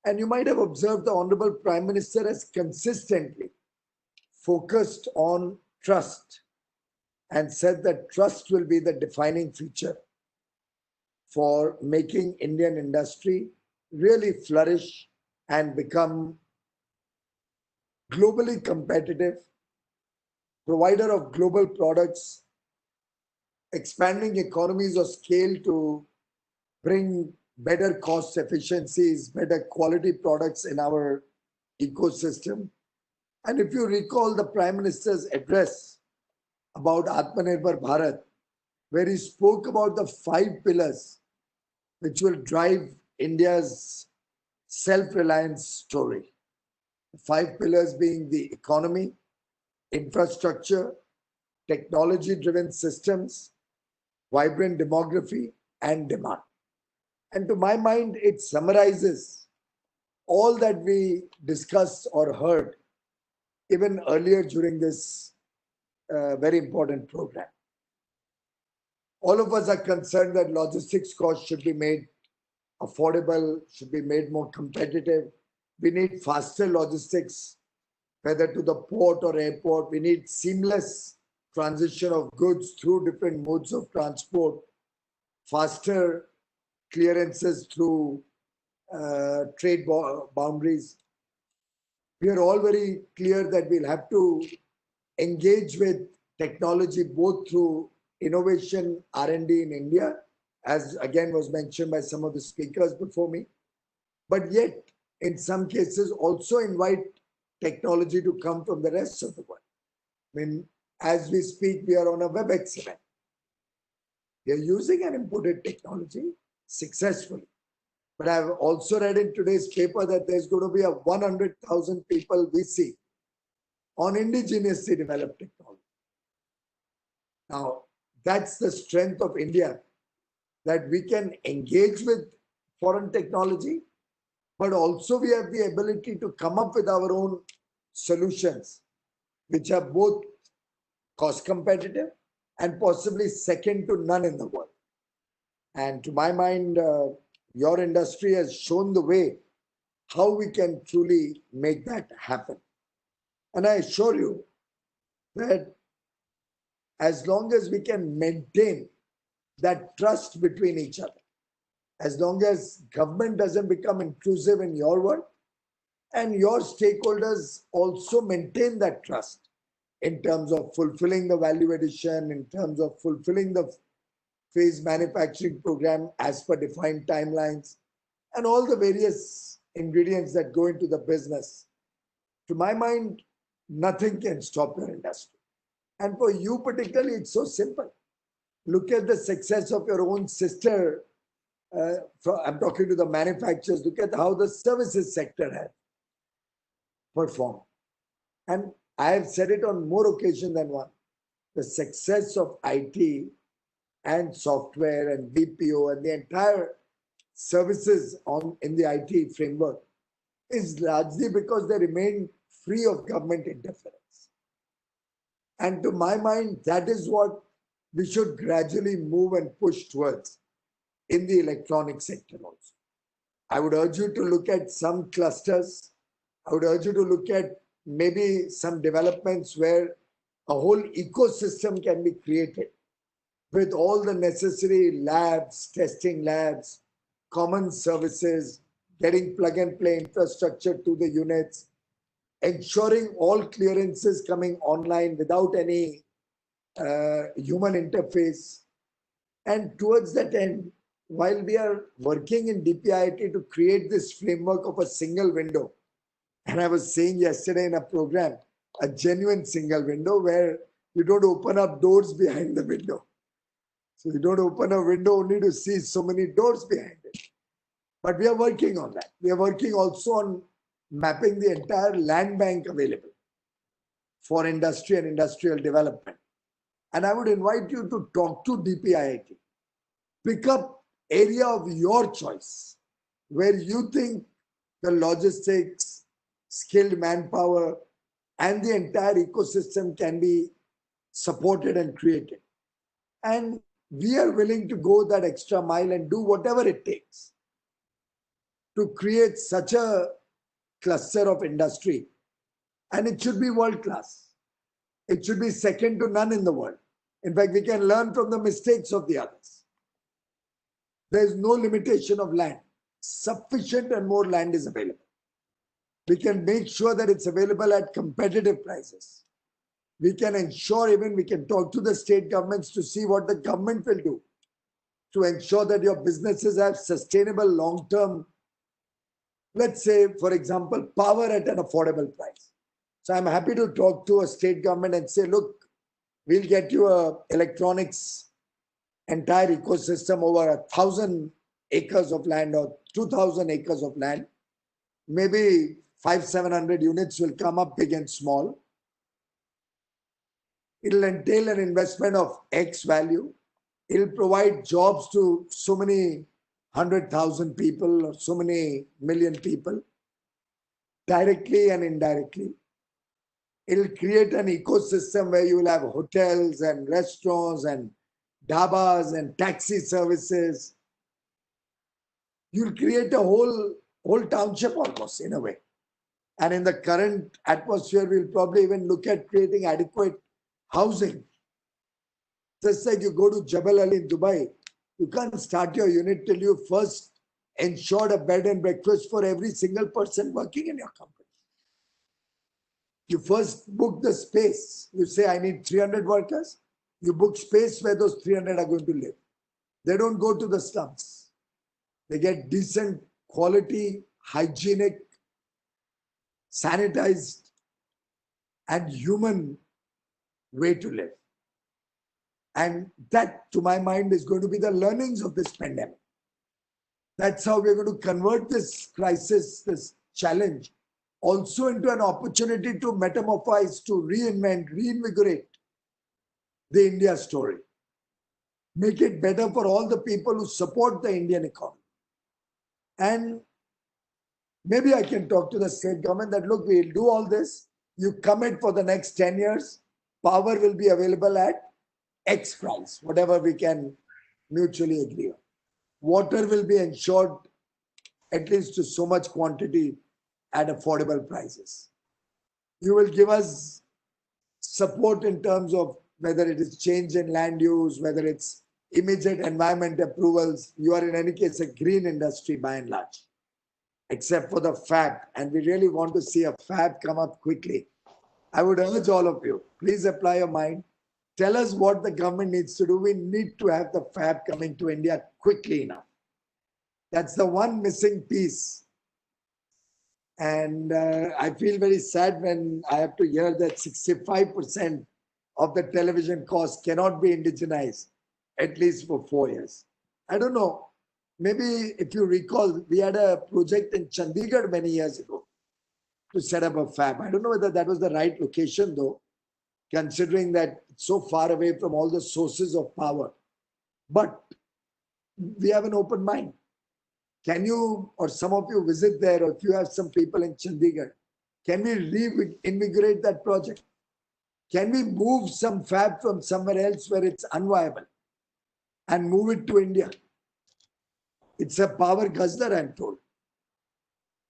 And you might have observed the Honorable Prime Minister has consistently focused on trust and said that trust will be the defining feature for making Indian industry really flourish and become globally competitive, provider of global products, expanding economies of scale to bring better cost efficiencies, better quality products in our ecosystem. And if you recall the Prime Minister's address about Atmanirbhar Bharat, where he spoke about the 5 pillars which will drive India's self-reliance story. The 5 pillars being the economy, infrastructure, technology-driven systems, vibrant demography, and demand. And to my mind, it summarizes all that we discussed or heard even earlier during this very important program. All of us are concerned that logistics costs should be made affordable, should be made more competitive. We need faster logistics, whether to the port or airport. We need seamless transition of goods through different modes of transport, faster clearances through trade boundaries. We are all very clear that we'll have to engage with technology both through innovation, R&D in India, as again was mentioned by some of the speakers before me, but yet in some cases also invite technology to come from the rest of the world. I mean, as we speak, we are on a WebEx event. We are using an imported technology successfully. But I've also read in today's paper that there's going to be a 100,000 people VC on indigenously developed technology. Now, that's the strength of India, that we can engage with foreign technology, but also we have the ability to come up with our own solutions, which are both cost competitive and possibly second to none in the world. And to my mind, your industry has shown the way how we can truly make that happen. And I assure you that as long as we can maintain that trust between each other, as long as government doesn't become intrusive in your work, and your stakeholders also maintain that trust in terms of fulfilling the value addition, in terms of fulfilling the phase manufacturing program as per defined timelines, and all the various ingredients that go into the business. To my mind, nothing can stop your industry. And for you particularly, it's so simple. Look at the success of your own sister. I'm talking to the manufacturers. Look at how the services sector has performed. And I have said it on more occasions than one. The success of IT and software and BPO and the entire services in the IT framework is largely because they remain free of government interference. And to my mind, that is what we should gradually move and push towards in the electronic sector also. I would urge you to look at some clusters. I would urge you to look at maybe some developments where a whole ecosystem can be created with all the necessary labs, testing labs, common services, getting plug and play infrastructure to the units, ensuring all clearances coming online without any human interface. And towards that end, while we are working in DPIIT to create this framework of a single window, and I was saying yesterday in a program, a genuine single window where you don't open up doors behind the window. So you don't open a window only to see so many doors behind it. But we are working on that. We are working also on mapping the entire land bank available for industry and industrial development. And I would invite you to talk to DPIIT. Pick up area of your choice where you think the logistics, skilled manpower, and the entire ecosystem can be supported and created. And we are willing to go that extra mile and do whatever it takes to create such a cluster of industry. And it should be world class. It should be second to none in the world. In fact, we can learn from the mistakes of the others. There is no limitation of land. Sufficient and more land is available. We can make sure that it's available at competitive prices. We can ensure, even we can talk to the state governments to see what the government will do to ensure that your businesses have sustainable long-term, let's say, for example, power at an affordable price. So I'm happy to talk to a state government and say, look, we'll get you a electronics entire ecosystem over 1,000 acres of land or 2,000 acres of land. Maybe 500-700 units will come up, big and small. It'll entail an investment of X value. It'll provide jobs to so many 100,000 people or so many million people, directly and indirectly. It'll create an ecosystem where you will have hotels and restaurants and dhabas and taxi services. You'll create a whole township almost in a way. And in the current atmosphere, we'll probably even look at creating adequate housing. Just like you go to Jebel Ali in Dubai, you can't start your unit till you first ensured a bed and breakfast for every single person working in your company. You first book the space. You say, I need 300 workers. You book space where those 300 are going to live. They don't go to the slums. They get decent, quality, hygienic, sanitized, and human way to live. And that, to my mind, is going to be the learnings of this pandemic. That's how we're going to convert this crisis, this challenge, also into an opportunity to metamorphose, to reinvent, reinvigorate the India story. Make it better for all the people who support the Indian economy. And maybe I can talk to the state government that, look, we'll do all this. You commit for the next 10 years. Power will be available at X price, whatever we can mutually agree on. Water will be ensured at least to so much quantity at affordable prices. You will give us support in terms of whether it is change in land use, whether it's immediate environment approvals. You are in any case a green industry by and large, except for the fab. And we really want to see a fab come up quickly. I would urge all of you, please apply your mind. Tell us what the government needs to do. We need to have the fab coming to India quickly enough. That's the one missing piece. And I feel very sad when I have to hear that 65% of the television cost cannot be indigenized, at least for 4 years. I don't know. Maybe if you recall, we had a project in Chandigarh many years ago to set up a fab. I don't know whether that was the right location though, considering that it's so far away from all the sources of power. But we have an open mind. Can you, or some of you visit there, or if you have some people in Chandigarh, can we reinvigorate that project? Can we move some fab from somewhere else where it's unviable and move it to India? It's a power guzzler, I'm told.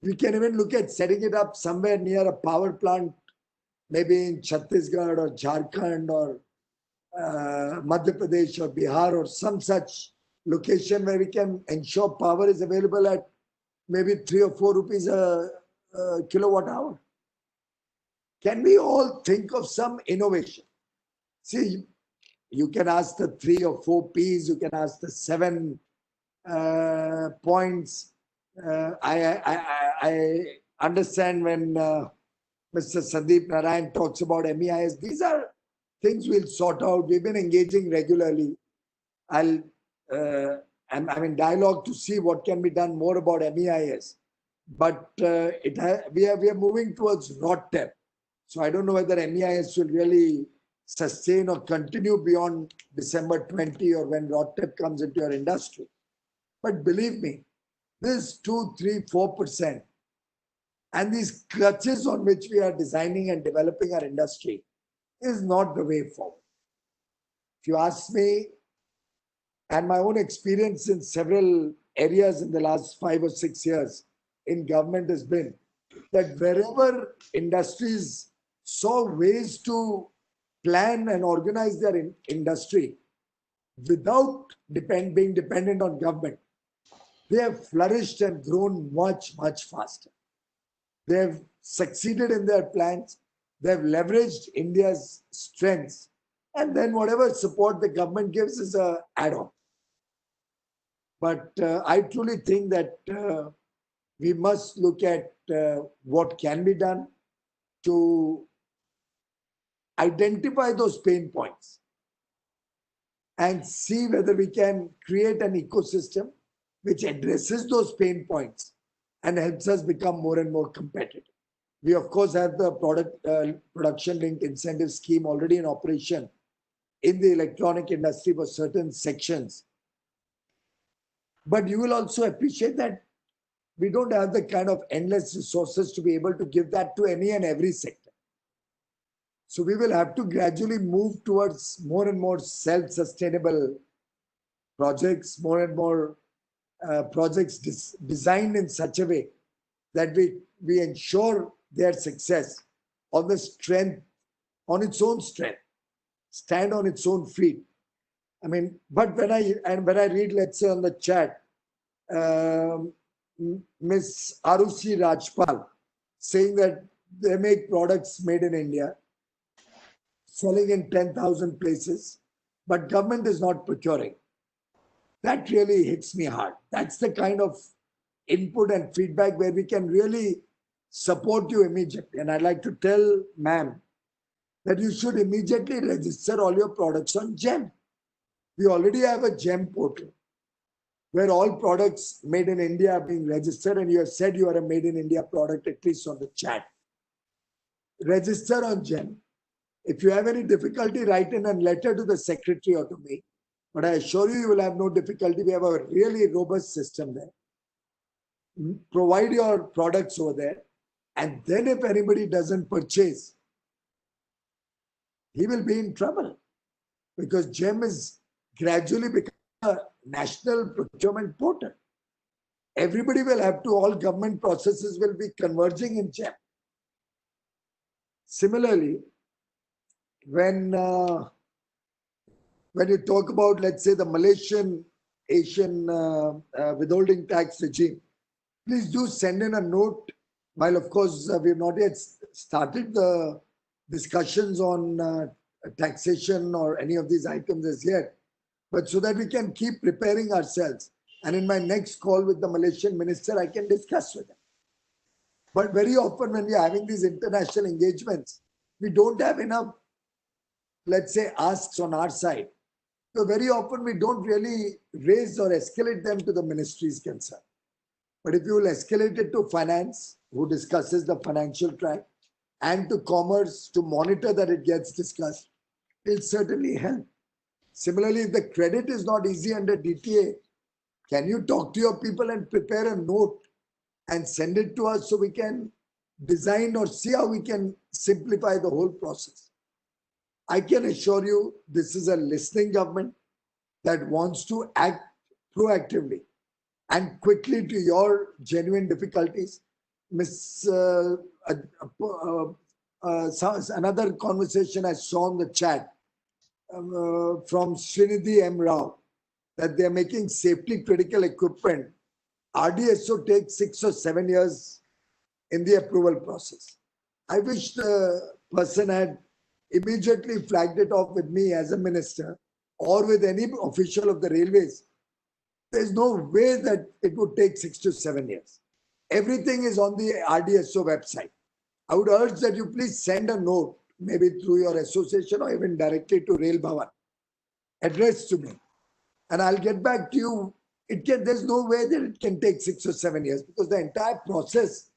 We can even look at setting it up somewhere near a power plant, maybe in Chhattisgarh or Jharkhand or Madhya Pradesh or Bihar or some such location where we can ensure power is available at maybe 3 or 4 rupees a kilowatt hour. Can we all think of some innovation? See, you can ask the 3 or 4 Ps, you can ask the 7 points. I understand when Mr. Sandeep Narayan talks about MEIS. These are things we'll sort out. We've been engaging regularly. I'm in dialogue to see what can be done more about MEIS. But we are moving towards RoDTEP. So I don't know whether MEIS will really sustain or continue beyond December 20 or when RoDTEP comes into your industry. But believe me, this 2, 3, 4% and these clutches on which we are designing and developing our industry is not the way forward. If you ask me, and my own experience in several areas in the last 5 or 6 years in government has been that wherever industries saw ways to plan and organize their industry without being dependent on government, they have flourished and grown much, much faster. They have succeeded in their plans. They have leveraged India's strengths. And then whatever support the government gives is an add-on. But I truly think that we must look at what can be done to identify those pain points and see whether we can create an ecosystem which addresses those pain points and helps us become more and more competitive. We, of course, have the production-linked incentive scheme already in operation in the electronic industry for certain sections. But you will also appreciate that we don't have the kind of endless resources to be able to give that to any and every sector. So we will have to gradually move towards more and more self-sustainable projects, more and more projects designed in such a way that we ensure their success on the strength, on its own strength, stand on its own feet. I mean, but when I read, let's say on the chat, Miss Arushi Rajpal saying that they make products made in India, selling in 10,000 places, but government is not procuring. That really hits me hard. That's the kind of input and feedback where we can really support you immediately. And I'd like to tell ma'am that you should immediately register all your products on GEM. We already have a GEM portal where all products made in India are being registered, and you have said you are a made in India product, at least on the chat. Register on GEM. If you have any difficulty, write in a letter to the secretary or to me. But I assure you, you will have no difficulty. We have a really robust system there. Provide your products over there. And then if anybody doesn't purchase, he will be in trouble, because GEM is gradually becoming a national procurement portal. Everybody will have to, all government processes will be converging in GEM. Similarly, when you talk about, let's say, the Malaysian Asian withholding tax regime, please do send in a note. While of course we have not yet started the discussions on taxation or any of these items as yet, but so that we can keep preparing ourselves. And in my next call with the Malaysian minister, I can discuss with him. But very often when we are having these international engagements, we don't have enough, let's say, asks on our side. So very often we don't really raise or escalate them to the ministry's concern. But if you will escalate it to finance, who discusses the financial track, and to commerce to monitor that it gets discussed, it will certainly help. Similarly, if the credit is not easy under DTA, can you talk to your people and prepare a note and send it to us so we can design or see how we can simplify the whole process? I can assure you this is a listening government that wants to act proactively and quickly to your genuine difficulties. Another conversation I saw on the chat from Srinidhi M. Rao, that they're making safety critical equipment. RDSO takes 6 or 7 years in the approval process. I wish the person had immediately flagged it off with me as a minister or with any official of the railways. There's no way that it would take 6 to 7 years. Everything is on the RDSO website. I would urge that you please send a note, maybe through your association or even directly to Rail Bhavan, addressed to me, and I'll get back to you. There's no way that it can take 6 or 7 years, because the entire process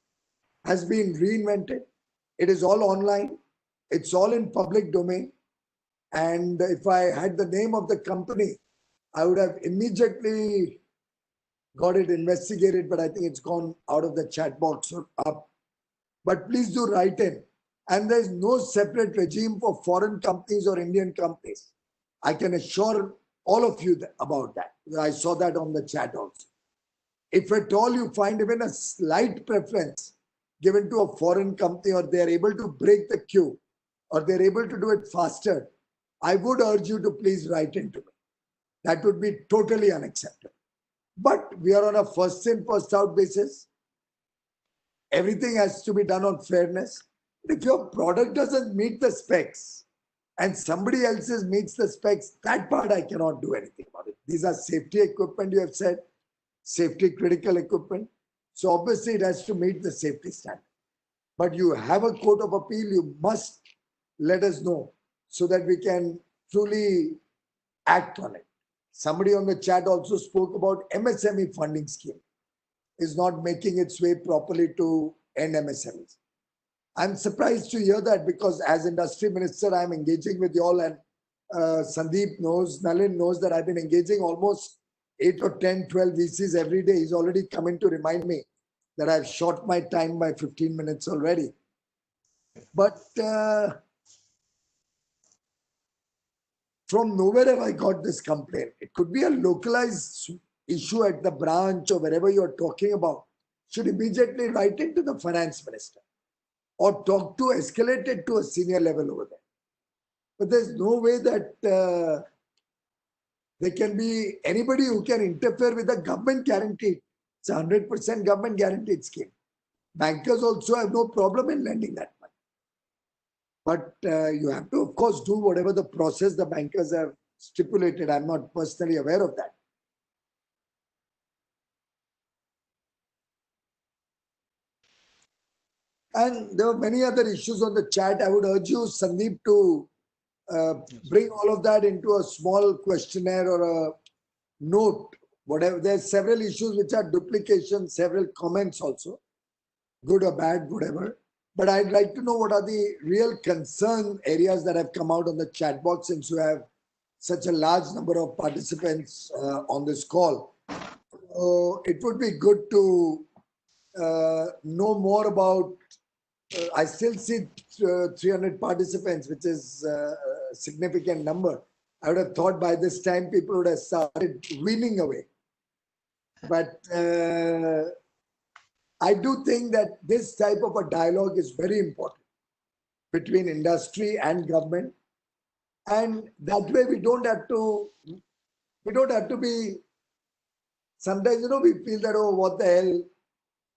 has been reinvented. It is all online. It's all in public domain. And if I had the name of the company, I would have immediately got it investigated, but I think it's gone out of the chat box or up. But please do write in. And there's no separate regime for foreign companies or Indian companies. I can assure all of you about that. I saw that on the chat also. If at all you find even a slight preference given to a foreign company, or they're able to break the queue, or they're able to do it faster, I would urge you to please write into me. That would be totally unacceptable. But we are on a first in, first out basis. Everything has to be done on fairness. If your product doesn't meet the specs and somebody else's meets the specs, that part I cannot do anything about it. These are safety equipment, you have said, safety critical equipment. So obviously it has to meet the safety standard. But you have a court of appeal, you must let us know so that we can truly act on it. Somebody on the chat also spoke about MSME funding scheme is not making its way properly to end MSMEs. I'm surprised to hear that, because as industry minister, I'm engaging with you all, and Sandeep knows, Nalin knows that I've been engaging almost 8 or 10, 12 VCs every day. He's already coming to remind me that I've short my time by 15 minutes already. But from nowhere have I got this complaint. It could be a localized issue at the branch or wherever you're talking about. Should immediately write it to the finance minister or escalate it to a senior level over there. But there's no way that there can be anybody who can interfere with a government guaranteed. It's a 100% government guaranteed scheme. Bankers also have no problem in lending that money. But you have to, of course, do whatever the process the bankers have stipulated. I'm not personally aware of that. And there were many other issues on the chat. I would urge you, Sandeep, to bring all of that into a small questionnaire or a note. Whatever. There's several issues which are duplication, several comments also, good or bad, whatever. But I'd like to know what are the real concern areas that have come out on the chat box, since you have such a large number of participants on this call. So it would be good to know more about. I still see 300 participants, which is a significant number. I would have thought by this time people would have started weaning away. But I do think that this type of a dialogue is very important between industry and government. And that way we don't have to be, sometimes, we feel that, oh, what the hell,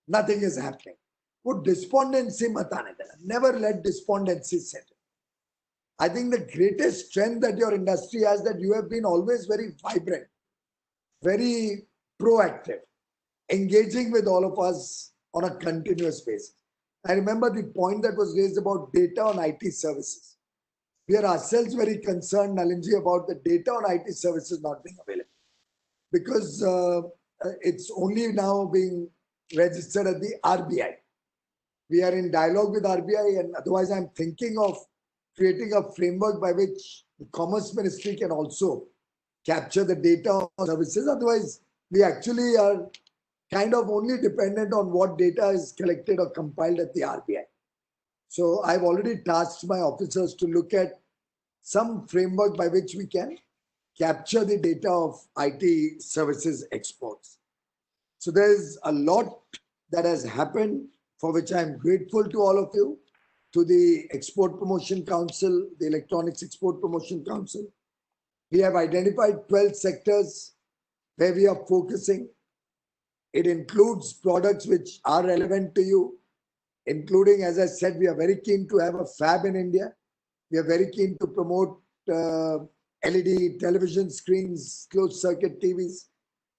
nothing is happening. Put despondency mat aane dena. Never let despondency set in. I think the greatest strength that your industry has, that you have been always very vibrant, very proactive, engaging with all of us on a continuous basis. I remember the point that was raised about data on IT services. We are ourselves very concerned, Nalinji, about the data on IT services not being available, because it's only now being registered at the RBI. We are in dialogue with RBI, and otherwise I'm thinking of creating a framework by which the Commerce Ministry can also capture the data on services. Otherwise, we actually are kind of only dependent on what data is collected or compiled at the RBI. So I've already tasked my officers to look at some framework by which we can capture the data of IT services exports. So there's a lot that has happened, for which I'm grateful to all of you, to the Export Promotion Council, the Electronics Export Promotion Council. We have identified 12 sectors where we are focusing. It includes products which are relevant to you, including, as I said, we are very keen to have a fab in India. We are very keen to promote LED television screens, closed circuit TVs.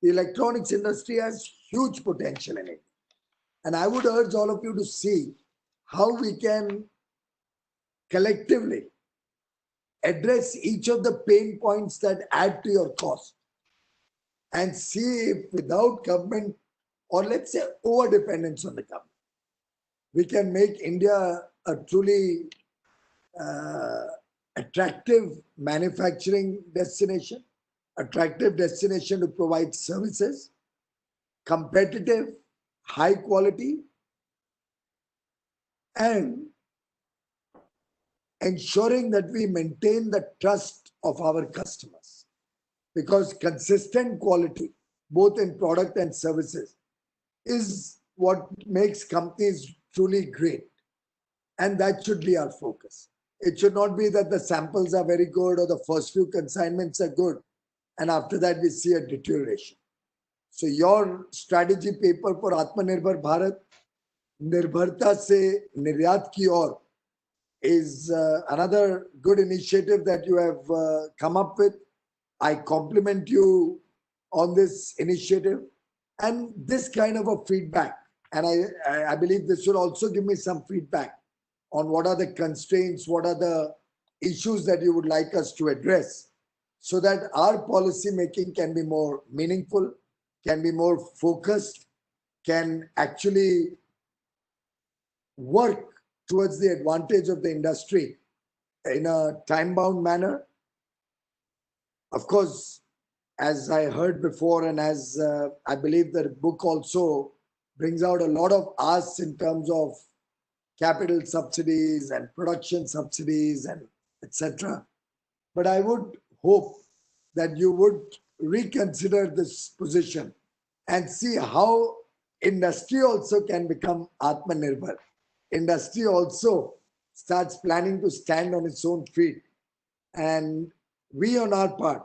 The electronics industry has huge potential in it. And I would urge all of you to see how we can collectively address each of the pain points that add to your cost, and see if without government, or let's say over-dependence on the government, we can make India a truly attractive manufacturing destination, attractive destination to provide services, competitive, high quality, and ensuring that we maintain the trust of our customers. Because consistent quality, both in product and services, is what makes companies truly great. And that should be our focus. It should not be that the samples are very good or the first few consignments are good, and after that we see a deterioration. So your strategy paper for Atmanirbhar Bharat, Nirbharta se Niryat ki aur, is another good initiative that you have come up with. I compliment you on this initiative and this kind of a feedback. And I believe this will also give me some feedback on what are the constraints, what are the issues that you would like us to address, so that our policy making can be more meaningful, can be more focused, can actually work towards the advantage of the industry in a time-bound manner. Of course, as I heard before, and as I believe the book also brings out a lot of asks in terms of capital subsidies and production subsidies and etc. But I would hope that you would reconsider this position and see how industry also can become Atmanirbhar. Industry also starts planning to stand on its own feet. And we on our part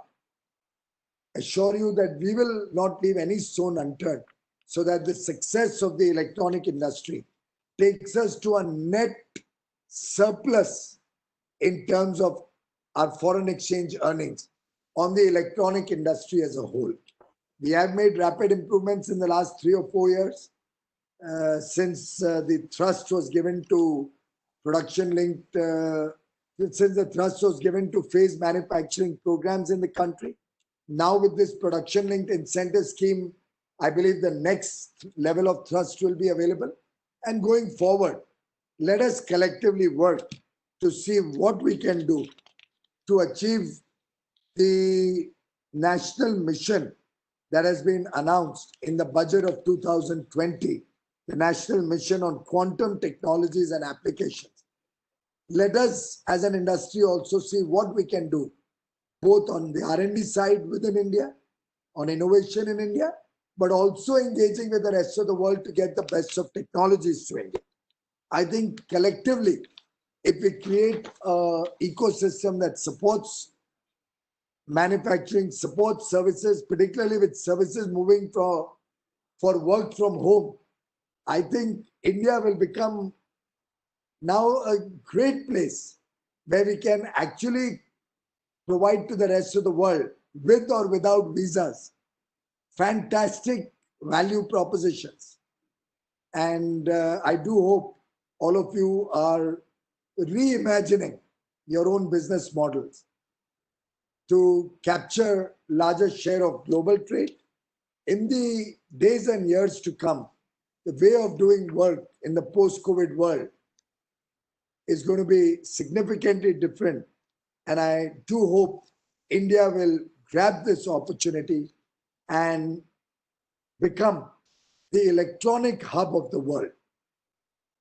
assure you that we will not leave any stone unturned so that the success of the electronic industry takes us to a net surplus in terms of our foreign exchange earnings on the electronic industry as a whole. We have made rapid improvements in the last 3 or 4 years since the thrust was given to production-linked, since the thrust was given to phased manufacturing programs in the country. Now with this production-linked incentive scheme, I believe the next level of thrust will be available. And going forward, let us collectively work to see what we can do to achieve the national mission that has been announced in the budget of 2020, the national mission on quantum technologies and applications. Let us as an industry also see what we can do, both on the R&D side within India, on innovation in India, but also engaging with the rest of the world to get the best of technologies to India. I think collectively, if we create an ecosystem that supports manufacturing, supports services, particularly with services moving for work from home, I think India will become now a great place where we can actually provide to the rest of the world, with or without visas, fantastic value propositions. And I do hope all of you are reimagining your own business models to capture larger share of global trade. In the days and years to come, the way of doing work in the post-COVID world is going to be significantly different. And I do hope India will grab this opportunity and become the electronic hub of the world.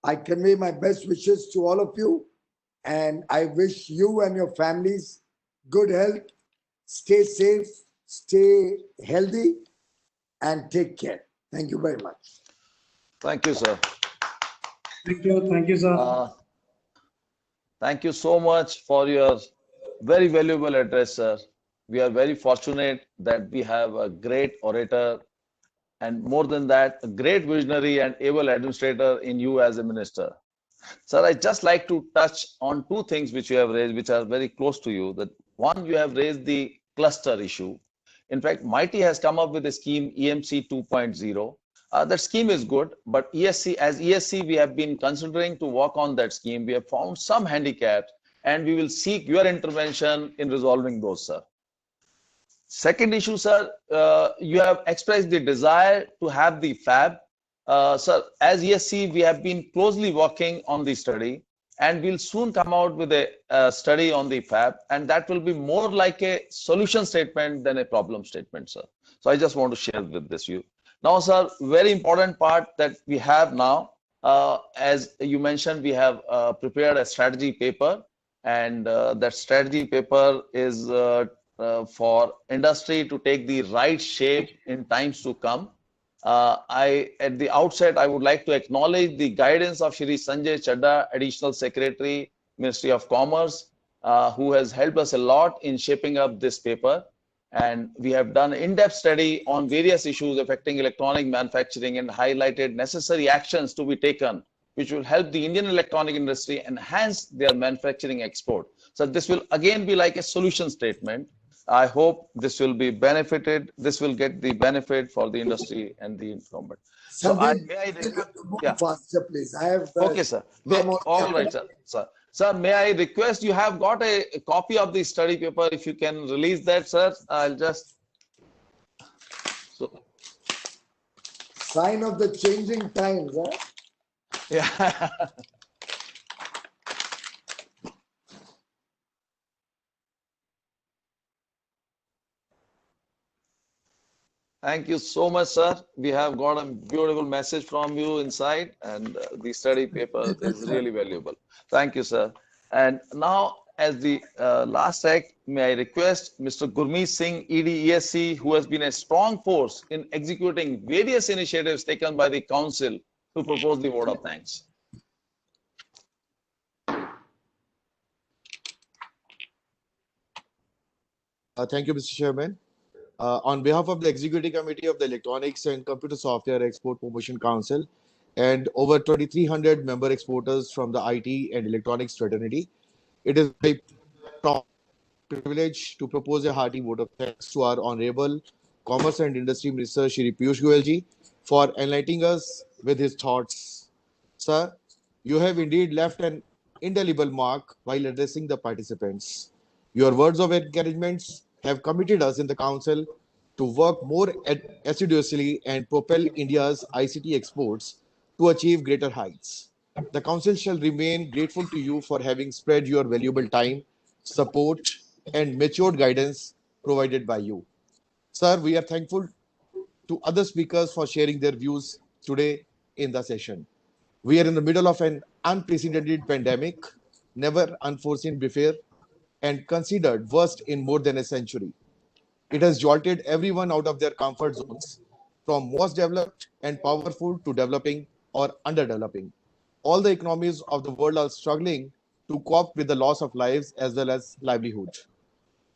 I convey my best wishes to all of you, and I wish you and your families good health, stay safe, stay healthy, and take care. Thank you very much. Thank you, sir. Thank you, sir. Thank you so much for your very valuable address, sir. We are very fortunate that we have a great orator and more than that, a great visionary and able administrator in you as a minister. Sir, I'd just like to touch on 2 things which you have raised, which are very close to you. That one, you have raised the cluster issue. In fact, MeitY has come up with a scheme EMC 2.0. That scheme is good, but as ESC, we have been considering to work on that scheme. We have found some handicaps, and we will seek your intervention in resolving those, sir. Second issue, sir, you have expressed the desire to have the fab. Sir, as ESC, we have been closely working on the study, and we'll soon come out with a study on the fab, and that will be more like a solution statement than a problem statement, sir. So I just want to share with this you. Now, sir, very important part that we have now, as you mentioned, we have prepared a strategy paper, and that strategy paper is for industry to take the right shape in times to come. At the outset, I would like to acknowledge the guidance of Shri Sanjay Chadha, Additional Secretary, Ministry of Commerce, who has helped us a lot in shaping up this paper. And we have done an in-depth study on various issues affecting electronic manufacturing and highlighted necessary actions to be taken, which will help the Indian electronic industry enhance their manufacturing export. So this will again be like a solution statement. I hope this will be benefited. This will get the benefit for the industry and the government. So faster, please. I have. Okay, sir. All right, sir. Sir, may I request, you have got a copy of the study paper. If you can release that, sir, I'll just. Sign of the changing times, huh? Yeah. Thank you so much, sir. We have got a beautiful message from you inside, and the study paper is really valuable. Thank you, sir. And now, as the last act, may I request Mr. Gurmeet Singh, ED ESC, who has been a strong force in executing various initiatives taken by the Council, to propose the vote of thanks. Thank you, Mr. Chairman. On behalf of the Executive Committee of the Electronics and Computer Software Export Promotion Council and over 2,300 member exporters from the IT and electronics fraternity, it is my proud privilege to propose a hearty vote of thanks to our Honorable Commerce and Industry Minister Shri Piyush Goyal ji for enlightening us with his thoughts. Sir, you have indeed left an indelible mark while addressing the participants. Your words of encouragement have committed us in the Council to work more assiduously and propel India's ICT exports to achieve greater heights. The Council shall remain grateful to you for having spread your valuable time, support, and matured guidance provided by you. Sir, we are thankful to other speakers for sharing their views today in the session. We are in the middle of an unprecedented pandemic, never unforeseen before, and considered worst in more than a century. It has jolted everyone out of their comfort zones, from most developed and powerful to developing or underdeveloping. All the economies of the world are struggling to cope with the loss of lives as well as livelihood.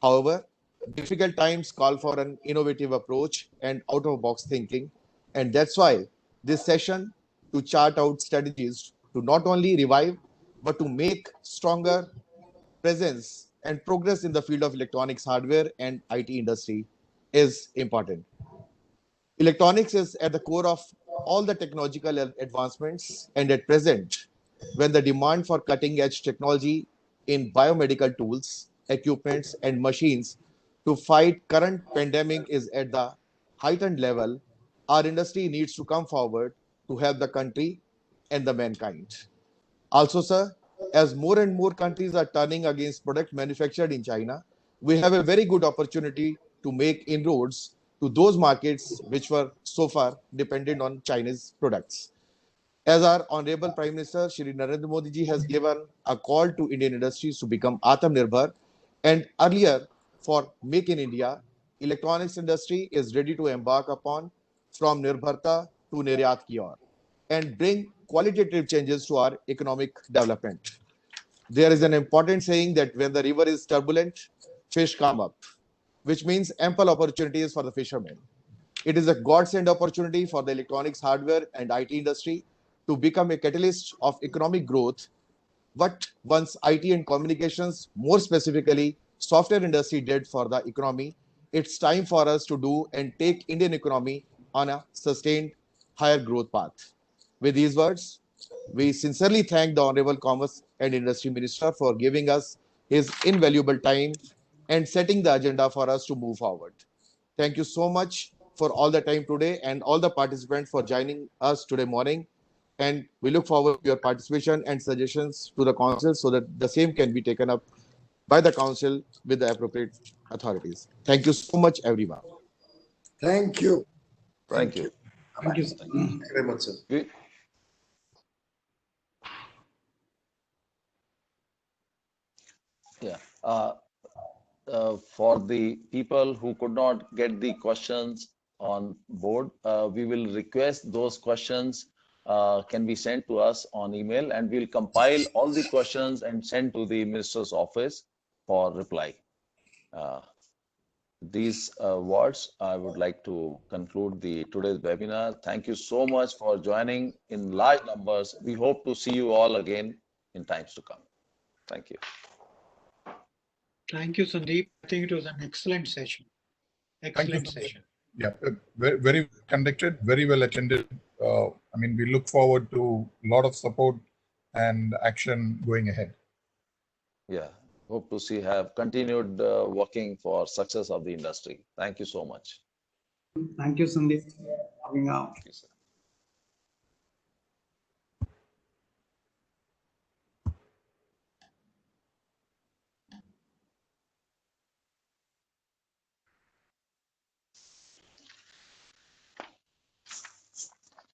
However, difficult times call for an innovative approach and out-of-box thinking, and that's why this session to chart out strategies to not only revive but to make stronger presence and progress in the field of electronics hardware and IT industry is important. Electronics is at the core of all the technological advancements, and at present, when the demand for cutting-edge technology in biomedical tools, equipments, and machines to fight current pandemic is at the heightened level, our industry needs to come forward to help the country and the mankind. Also, sir, as more and more countries are turning against product manufactured in China, we have a very good opportunity to make inroads to those markets which were so far dependent on Chinese products. As our Honorable Prime Minister Shri Narendra Modi ji has given a call to Indian industries to become Atmanirbhar, and earlier for Make in India, electronics industry is ready to embark upon from Nirbharta to Niryat ki aur and bring qualitative changes to our economic development. There is an important saying that when the river is turbulent, fish come up, which means ample opportunities for the fishermen. It is a godsend opportunity for the electronics, hardware, and IT industry to become a catalyst of economic growth. What once IT and communications, more specifically software industry, did for the economy, it's time for us to do and take Indian economy on a sustained higher growth path. With these words, we sincerely thank the Honorable Commerce and Industry Minister for giving us his invaluable time and setting the agenda for us to move forward. Thank you so much for all the time today and all the participants for joining us today morning. And we look forward to your participation and suggestions to the council so that the same can be taken up by the council with the appropriate authorities. Thank you so much, everyone. Thank you. Thank you. Thank you, sir. Thank you very much, sir. Yeah. For the people who could not get the questions on board, we will request those questions can be sent to us on email, and we'll compile all the questions and send to the minister's office for reply. These words, I would like to conclude today's webinar. Thank you so much for joining in large numbers. We hope to see you all again in times to come. Thank you. Thank you, Sandeep. I think it was an excellent session. Excellent session. Yeah, very, very well conducted, very well attended. We look forward to a lot of support and action going ahead. Yeah, hope to have continued working for success of the industry. Thank you so much. Thank you, Sandeep, for coming out. Yes, sir.